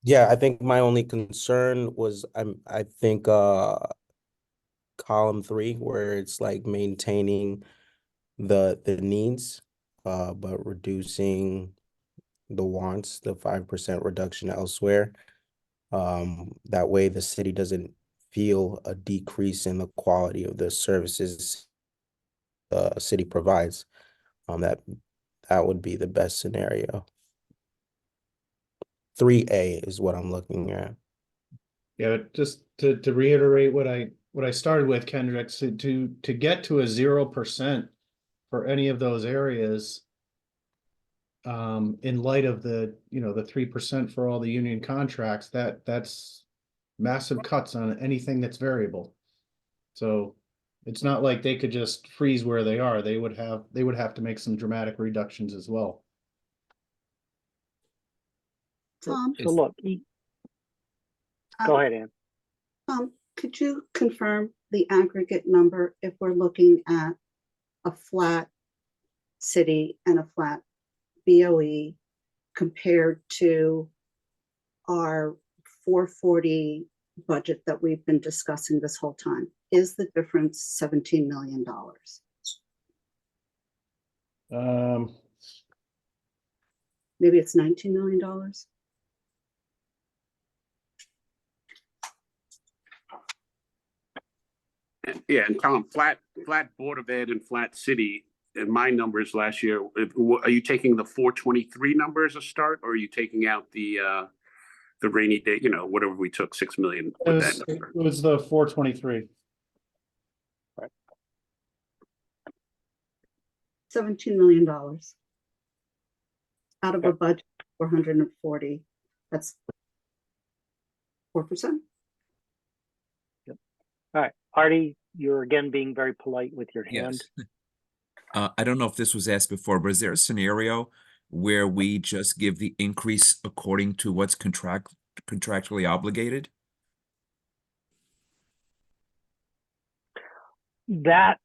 Yeah, I think my only concern was I think column 3, where it's like maintaining the needs, but reducing the wants, the 5% reduction elsewhere. That way the city doesn't feel a decrease in the quality of the services the city provides. That would be the best scenario. 3A is what I'm looking at. Yeah, but just to reiterate what I started with, Kendrick, so to get to a 0% for any of those areas, in light of the 3% for all the union contracts, that's massive cuts on anything that's variable. So it's not like they could just freeze where they are. They would have to make some dramatic reductions as well. Tom, So look, go ahead, Ann. could you confirm the aggregate number if we're looking at a flat city and a flat BOE compared to our 440 budget that we've been discussing this whole time? is the difference $17 million? Maybe it's $19 million? Yeah, and Tom, flat Board of Ed and flat city, in my numbers last year, are you taking the 423 number as a start, or are you taking out the rainy day, whatever we took, 6 million with that It number? was the 423. $17 million out of a budget of 440. That's 4%. All right, Artie, you're again being very polite with your hand. Yes. I don't know if this was asked before, but is there a scenario where we just give the increase according to what's contractually obligated? That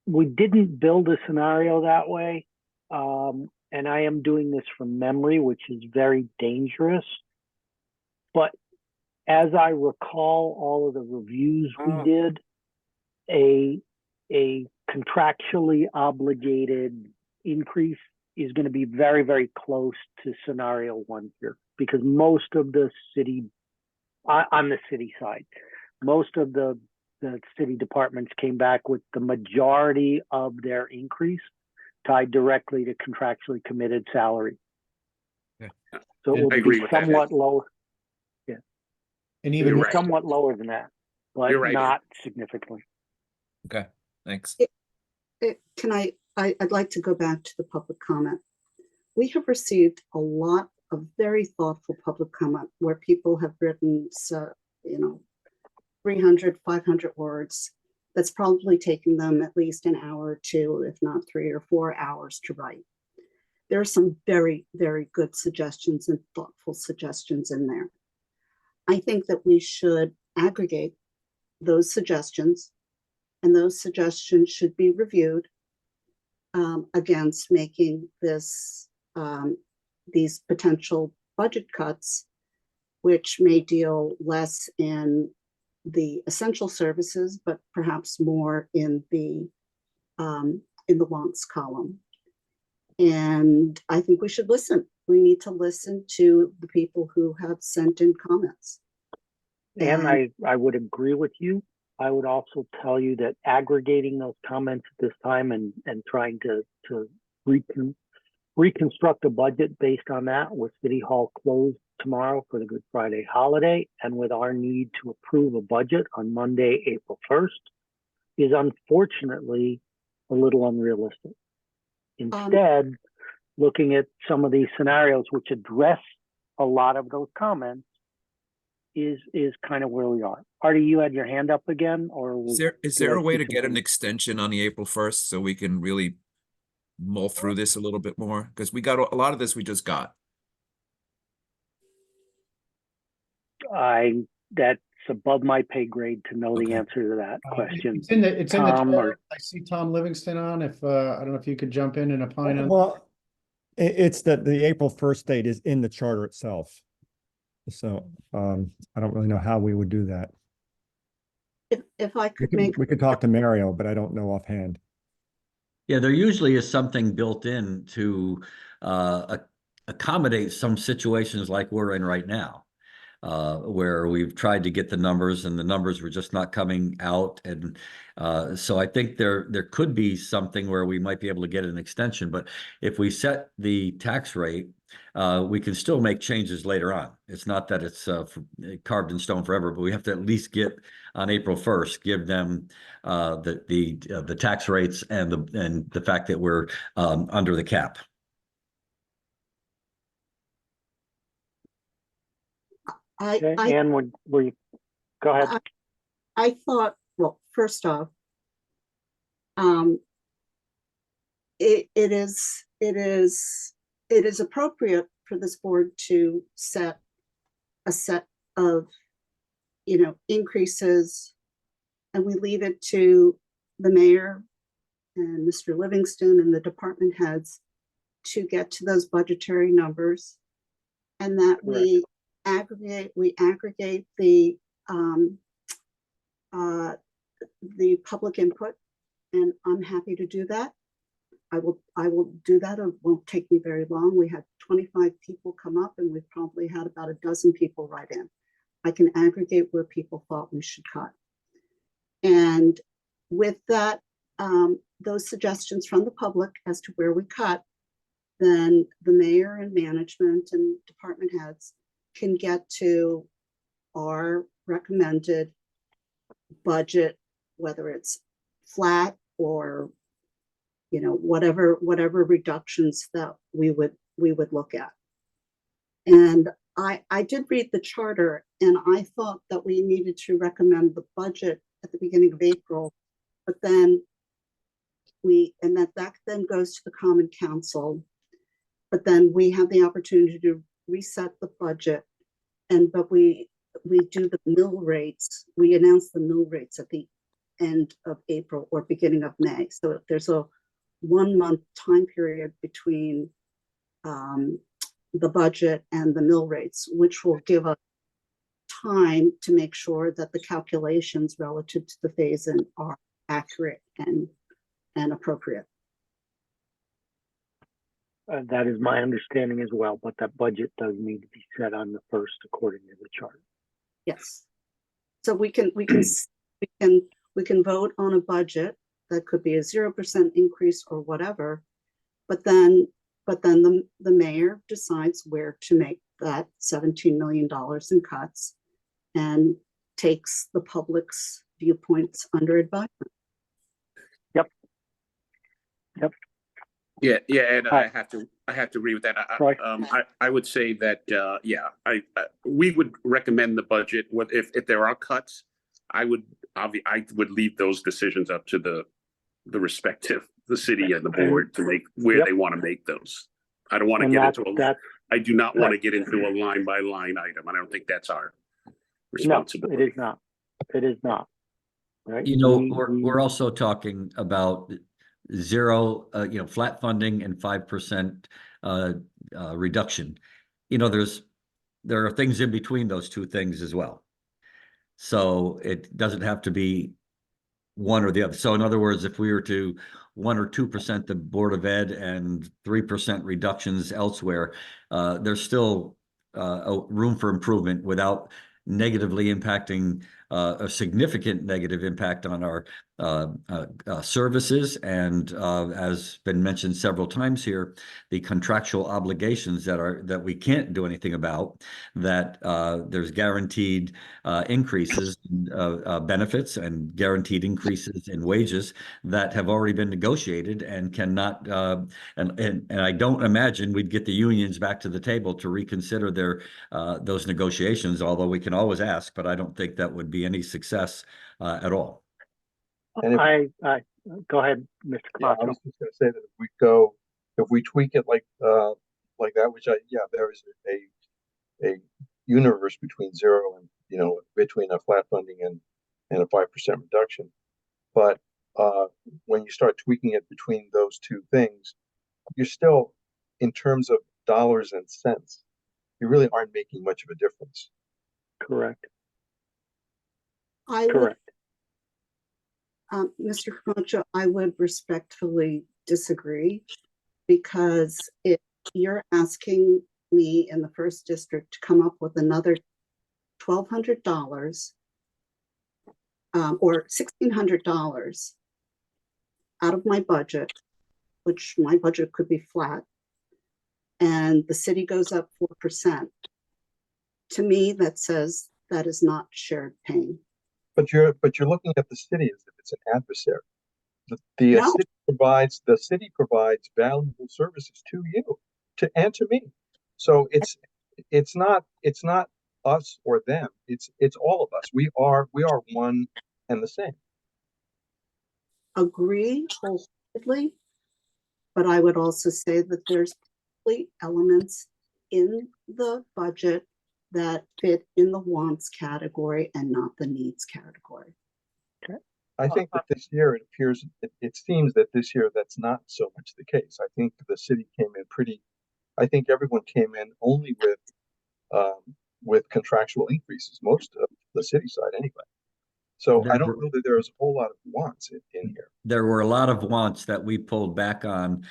we didn't build a scenario that way. And I am doing this from memory, which is very dangerous. But as I recall all of the reviews we did, a contractually obligated increase is going to be very, very close to scenario one here, because most of the city, on the city side, most of the city departments came back with the majority of their increase tied directly to contractually committed salary. Yeah. So it will I agree be with that. somewhat lower. Yeah. And It even will You're be right. somewhat lower than that, but You're right. not significantly. Okay, thanks. I'd like to go back to the public comment. We have received a lot of very thoughtful public comment where people have written, 300, 500 words. That's probably taking them at least an hour or two, if not 3 or 4 hours to write. There are some very, very good suggestions and thoughtful suggestions in there. I think that we should aggregate those suggestions, and those suggestions should be reviewed against making these potential budget cuts, which may deal less in the essential services, but perhaps more in the wants column. And I think we should listen. We need to listen to the people who have sent in comments. And I would agree with you. I would also tell you that aggregating those comments at this time and trying to reconstruct a budget based on that, with City Hall closed tomorrow for the Good Friday holiday, and with our need to approve a budget on Monday, April 1st, is unfortunately a little unrealistic. Instead, looking at some of these scenarios which address a lot of those comments is kind of where we are. Artie, you had your hand up again, or Is there a way to get an extension on the April 1st so we can really mull through this a little bit more? Because we got a lot of this we just got. That's above my pay grade to know the Okay. answer to that question. It's in the Tom, chat. I see Tom Livingston on. If I don't know if you could jump in and opine on. Well, it's that the April 1st date is in the charter itself. So I don't really know how we would do that. If I We could could, make, we could talk to Mario, but I don't know offhand. Yeah, there usually is something built in to accommodate some situations like we're in right now, where we've tried to get the numbers and the numbers were just not coming out. And so I think there could be something where we might be able to get an extension. But if we set the tax rate, we can still make changes later on. It's not that it's carved in stone forever, but we have to at least get on April 1st, give them the tax rates and the fact that we're under the cap. okay. I Ann, were you, go ahead. I thought, well, first off, it is appropriate for this board to set a set of, increases, and we leave it to the mayor and Mr. Livingston and the department heads to get to those budgetary numbers, and that we aggregate the the public input, and I'm happy to do that. I will do that. It won't take me very long. We had 25 people come up, and we've probably had about a dozen people write in. I can aggregate where people thought we should cut. And with that, those suggestions from the public as to where we cut, then the mayor and management and department heads can get to our recommended budget, whether it's flat or, you know, whatever reductions that we would look at. And I did read the charter, and I thought that we needed to recommend the budget at the beginning of April, but then that then goes to the Common Council, but then we have the opportunity to reset the budget, but we do the mill rates. We announce the mill rates at the end of April or beginning of May. So there's a 1 month time period between the budget and the mill rates, which will give us time to make sure that the calculations relative to the phase-in are accurate and appropriate. That is my understanding as well, but that budget does need to be set on the 1st according to the chart. Yes. So we can vote on a budget that could be a 0% increase or whatever, but then the mayor decides where to make that $17 million in cuts and takes the public's viewpoints under advisement. Yep. Yeah, and I have to agree with that. Troy? I would say that we would recommend the budget. If there are cuts, I would leave those decisions up to the city and the board to make where they want to make those. I don't want to get into I do not want to get into a line by line item. I don't think that's our responsibility. No, it is not. It is not. Right? You know, we're also talking about zero, flat funding and 5% reduction. You know, there are things in between those two things as well. So it doesn't have to be one or the other. So in other words, if we were to 1 or 2% the Board of Ed and 3% reductions elsewhere, there's still room for improvement without negatively impacting a significant negative impact on our services. And as been mentioned several times here, the contractual obligations that we can't do anything about, that there's guaranteed increases in benefits and guaranteed increases in wages that have already been negotiated and cannot, and I don't imagine we'd get the unions back to the table to reconsider those negotiations, although we can always ask, but I don't think that would be any success at all. And go ahead, Mr. Yeah, I Camacho. was just going to say that if we tweak it like that, which there is a universe between 0 and between a flat funding and a 5% reduction. But when you start tweaking it between those two things, you're still, in terms of dollars and cents, you really aren't making much of a difference. Correct. Correct. Mr. Camacho, I would respectfully disagree, because if you're asking me in the 1st district to come up with another $1,200 or $1,600 out of my budget, which my budget could be flat, and the city goes up 4%, to me, that says that is not shared pain. But you're looking at the city as if it's an adversary. The city provides valuable services to you and to me. So it's not us or them. It's all of us. We are one and the same. Agree wholeheartedly, but I would also say that there's elements in the budget that fit in the wants category and not the needs category. Okay. I think that this year it seems that this year that's not so much the case. I think the city came in I think everyone came in only with contractual increases, most of the city side anyway. So There I don't were- know that there is a whole lot of wants in here. There were a lot of wants that we pulled back on,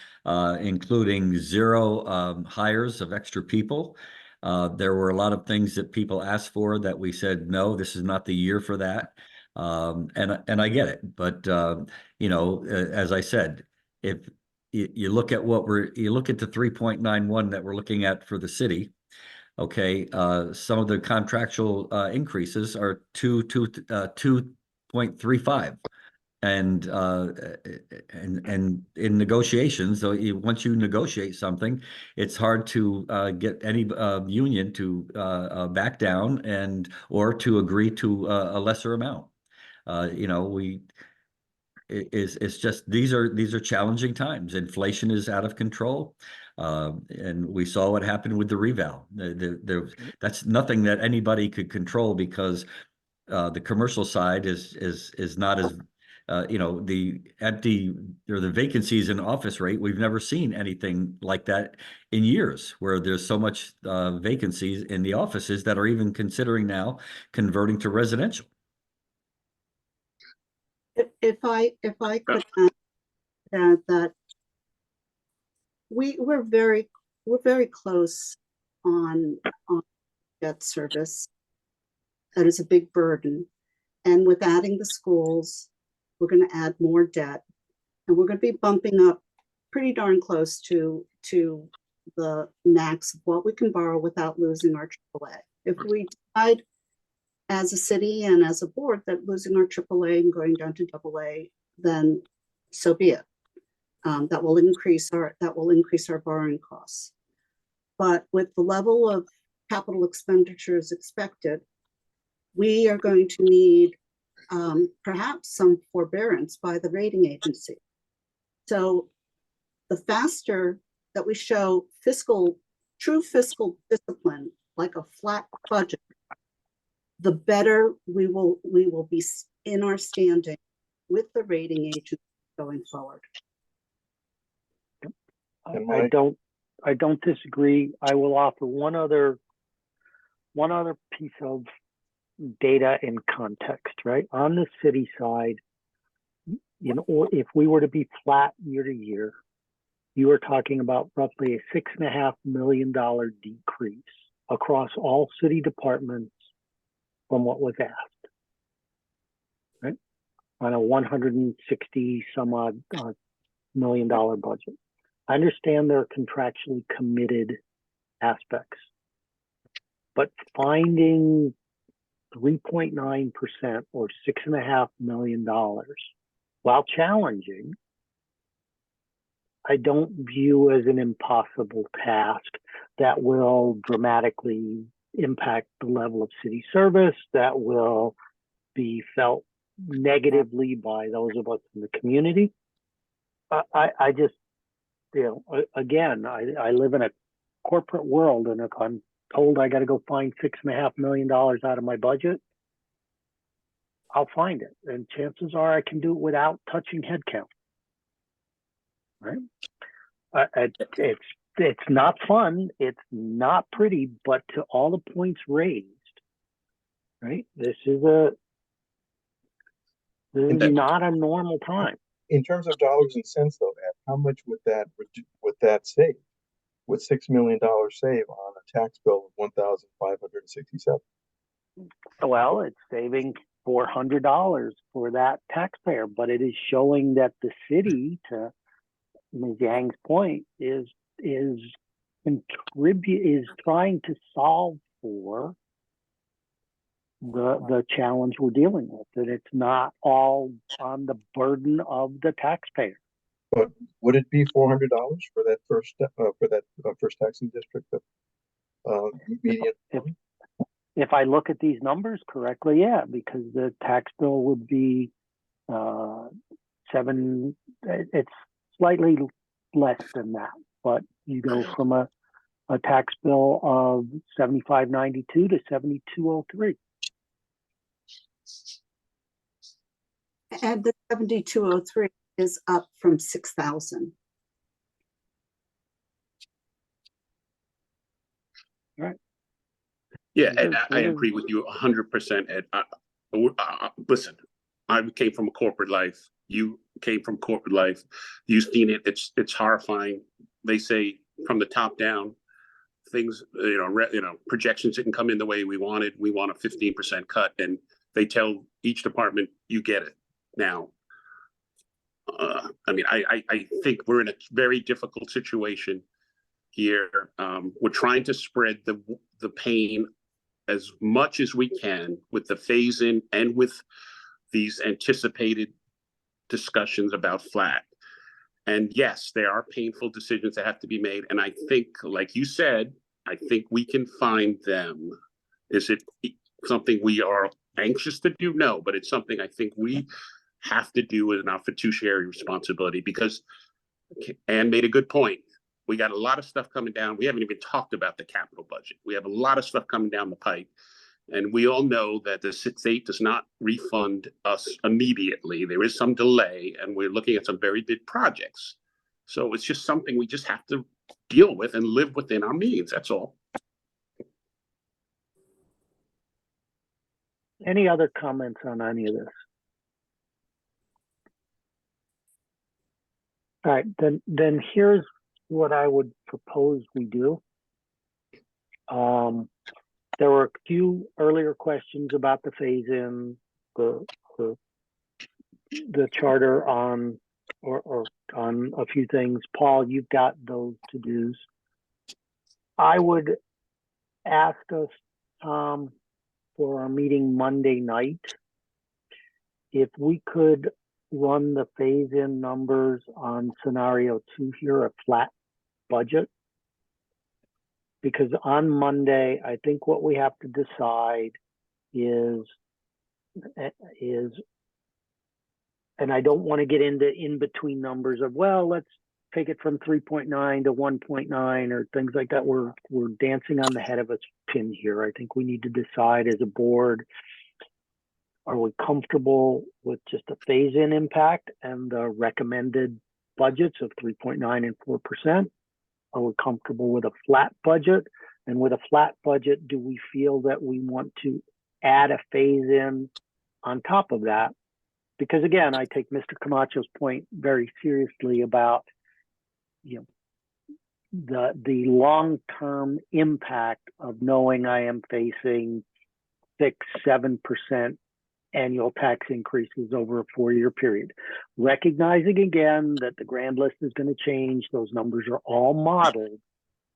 including zero hires of extra people. There were a lot of things that people asked for that we said, no, this is not the year for that. And I get it, but as I said, if you look at you look at the 3.91 that we're looking at for the city. Okay, some of the contractual increases are 2.35. And in negotiations, though, once you negotiate something, it's hard to get any union to back down or to agree to a lesser amount. It's just these are challenging times. Inflation is out of control, and we saw what happened with the reval. That's nothing that anybody could control because the commercial side is not as the empty or the vacancies in office rate. We've never seen anything like that in years, where there's so much vacancies in the offices that are even considering now converting to residential. If I could add that we're very close on debt service. That is a big burden. And with adding the schools, we're going to add more debt, and we're going to be bumping up pretty darn close to the max of what we can borrow without losing our AAA. If we decide as a city and as a board that losing our AAA and going down to AA, then so be it. That will increase our borrowing costs. But with the level of capital expenditures expected, we are going to need perhaps some forbearance by the rating agency. So the faster that we show true fiscal discipline, like a flat budget, the better we will be in our standing with the rating agency going forward. I don't disagree. I will offer one other piece of data and context, right? On the city side, if we were to be flat year to year, you are talking about roughly a $6.5 million decrease across all city departments from what was asked, right? On a 160 some odd $1 million budget. I understand there are contractually committed aspects, but finding 3.9% or $6.5 million, while challenging, I don't view as an impossible task that will dramatically impact the level of city service, that will be felt negatively by those of us in the community. I just, again, I live in a corporate world, and if I'm told I got to go find $6.5 million out of my budget, I'll find it. And chances are I can do it without touching headcount. Right? It's not fun. It's not pretty, but to all the points raised, right? This is not a normal time. In terms of dollars and cents, though, Ed, how much would that save? Would $6 million save on a tax bill of $1,567? Well, it's saving $400 for that taxpayer, but it is showing that the city, to Ms. Yang's point, is trying to solve for the challenge we're dealing with, that it's not all on the burden of the taxpayer. But would it be $400 for that first taxing district? Median? If I look at these numbers correctly, yeah, because the tax bill would be it's slightly less than that, but you go from a tax bill of 7592 to 7203. And the 7203 is up from 6,000. Yeah, Ed, I agree with you 100%, Ed. Listen, I came from a corporate life. You came from corporate life. You've seen it. It's horrifying. They say from the top down, things, projections didn't come in the way we wanted. We want a 15% cut, and they tell each department, you get it now. I think we're in a very difficult situation here. We're trying to spread the pain as much as we can with the phase in and with these anticipated discussions about flat. And yes, there are painful decisions that have to be made. And I think, like you said, I think we can find them. Is it something we are anxious to do? No, but it's something I think we have to do with our fiduciary responsibility, because Ann made a good point. We got a lot of stuff coming down. We haven't even talked about the capital budget. We have a lot of stuff coming down the pipe. And we all know that the state does not refund us immediately. There is some delay, and we're looking at some very big projects. So it's just something we just have to deal with and live within our means. That's all. Any other comments on any of this? All right, then here's what I would propose we do. There were a few earlier questions about the phase-in, the charter on, or on a few things. Paul, you've got those to-dos. I would ask us, Tom, for our meeting Monday night, if we could run the phase-in numbers on scenario 2 here, a flat budget. Because on Monday, I think what we have to decide is, and I don't want to get into in-between numbers of, well, let's take it from 3.9 to 1.9 or things like that. We're dancing on the head of a pin here. I think we need to decide as a board, are we comfortable with just a phase-in impact and the recommended budgets of 3.9 and 4%? Are we comfortable with a flat budget? And with a flat budget, do we feel that we want to add a phase-in on top of that? Because again, I take Mr. Camacho's point very seriously about, the long-term impact of knowing I am facing 6-7% annual tax increases over a 4-year period. Recognizing again that the grand list is going to change, those numbers are all modeled,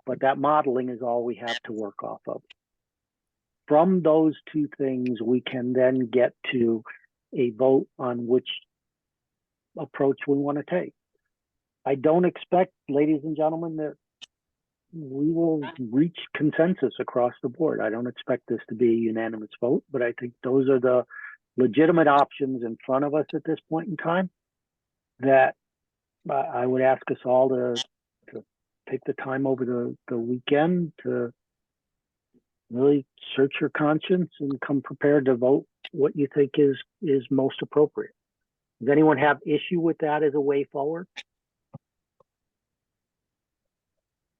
but that modeling is all we have to work off of. From those two things, we can then get to a vote on which approach we want to take. I don't expect, ladies and gentlemen, that we will reach consensus across the board. I don't expect this to be a unanimous vote, but I think those are the legitimate options in front of us at this point in time that I would ask us all to take the time over the weekend to really search your conscience and come prepared to vote what you think is most appropriate. Does anyone have issue with that as a way forward?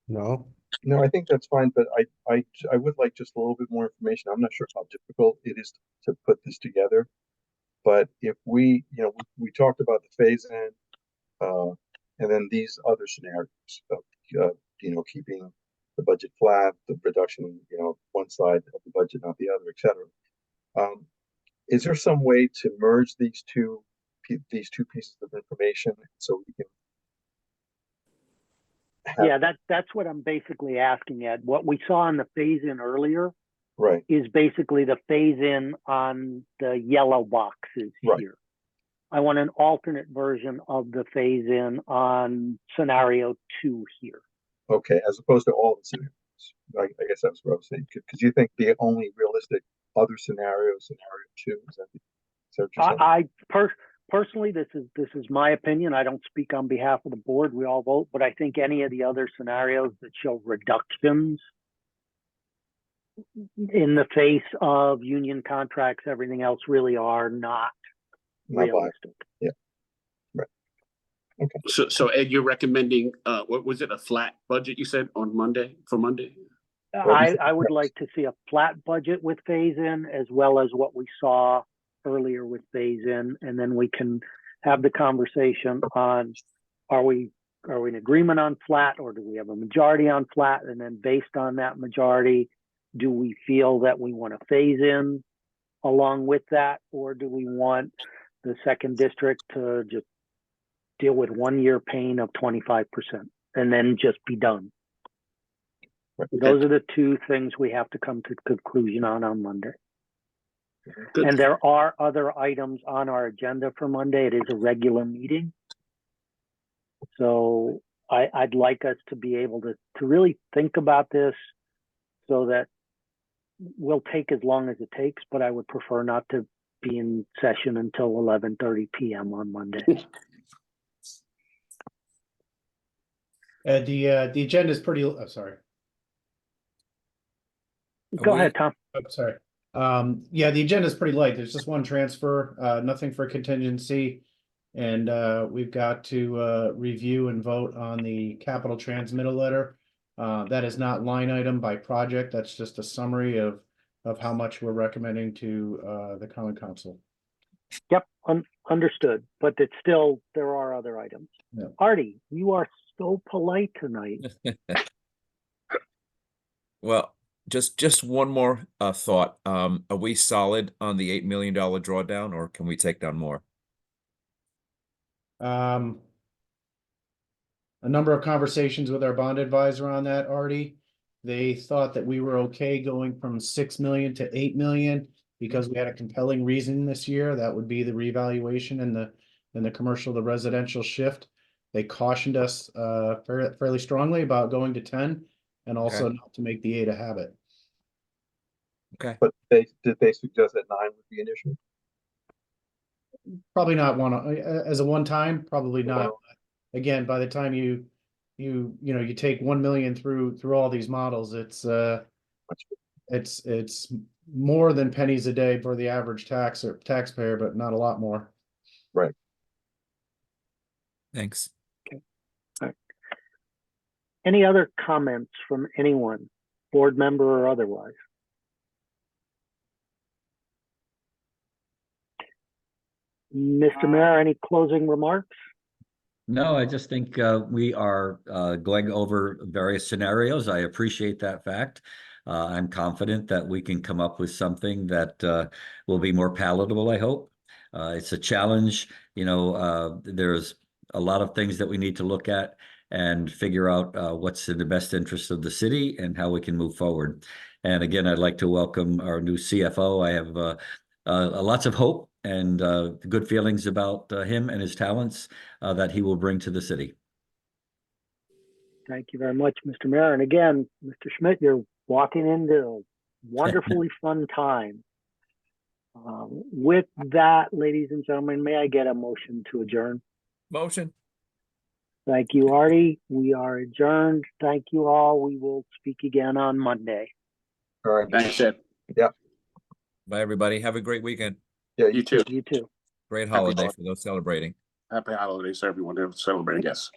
No, I think that's fine, but I would like just a little bit more information. I'm not sure how difficult it is to put this together. But if we talked about the phase-in, and then these other scenarios of, keeping the budget flat, the reduction, one side of the budget, not the other, et cetera. Is there some way to merge these two pieces of information so we can have... Yeah, that's what I'm basically asking, Ed. What we saw in the phase-in earlier, right, is basically the phase-in on the yellow boxes right. here. I want an alternate version of the phase-in on scenario 2 here. Okay, as opposed to all the scenarios. I guess that's what I was saying. Because you think the only realistic other scenario 2, is that what you're saying? Personally, this is my opinion. I don't speak on behalf of the board. We all vote, but I think any of the other scenarios that show reductions in the face of union contracts, everything else really are not realistic. Yeah. Right. Okay. So Ed, you're recommending, what was it, a flat budget you said on Monday, for Monday? I would like to see a flat budget with phase-in, as well as what we saw earlier with phase in, and then we can have the conversation on, are we in agreement on flat, or do we have a majority on flat? And then based on that majority, do we feel that we want to phase in along with that, or do we want the second district to just deal with 1 year pain of 25% and then just be done? Those are the two things we have to come to conclusion on Monday. Good. And there are other items on our agenda for Monday. It is a regular meeting. So I'd like us to be able to really think about this, so that we'll take as long as it takes, but I would prefer not to be in session until 11:30 p.m. on Monday. The agenda is pretty, oh, sorry. Go ahead, Tom. Oh, sorry. Yeah, the agenda is pretty light. There's just one transfer, nothing for contingency. And we've got to review and vote on the capital transmittal letter. That is not line item by project. That's just a summary of how much we're recommending to the common council. Yep, understood. But it's still, there are other items. Yeah. Artie, you are so polite tonight. Well, just one more thought. Are we solid on the $8 million drawdown, or can we take down more? A number of conversations with our bond advisor on that, Artie. They thought that we were okay going from 6 million to 8 million because we had a compelling reason this year. That would be the revaluation and the commercial to residential shift. They cautioned us fairly strongly about going to 10 and also not to make the 8 a habit. Okay. But did they suggest that 9 would be an issue? Probably not as a one time, probably not. Again, by the time you take 1 million through all these models, it's more than pennies a day for the average taxpayer, but not a lot more. Right. Thanks. Okay. All right. Any other comments from anyone, board member or otherwise? Mr. Mayor, any closing remarks? No, I just think we are going over various scenarios. I appreciate that fact. I'm confident that we can come up with something that will be more palatable, I hope. It's a challenge. There's a lot of things that we need to look at and figure out what's in the best interest of the city and how we can move forward. And again, I'd like to welcome our new CFO. I have lots of hope and good feelings about him and his talents that he will bring to the city. Thank you very much, Mr. Mayor. And again, Mr. Schmidt, you're walking into a wonderfully fun time. With that, ladies and gentlemen, may I get a motion to adjourn? Motion. Thank you, Artie. We are adjourned. Thank you all. We will speak again on Monday. All right. Thanks, Ed. Bye, everybody. Have a great weekend. Yeah, You too. You too. Great holiday for those celebrating. Happy holidays, everyone. They're celebrating. Yes.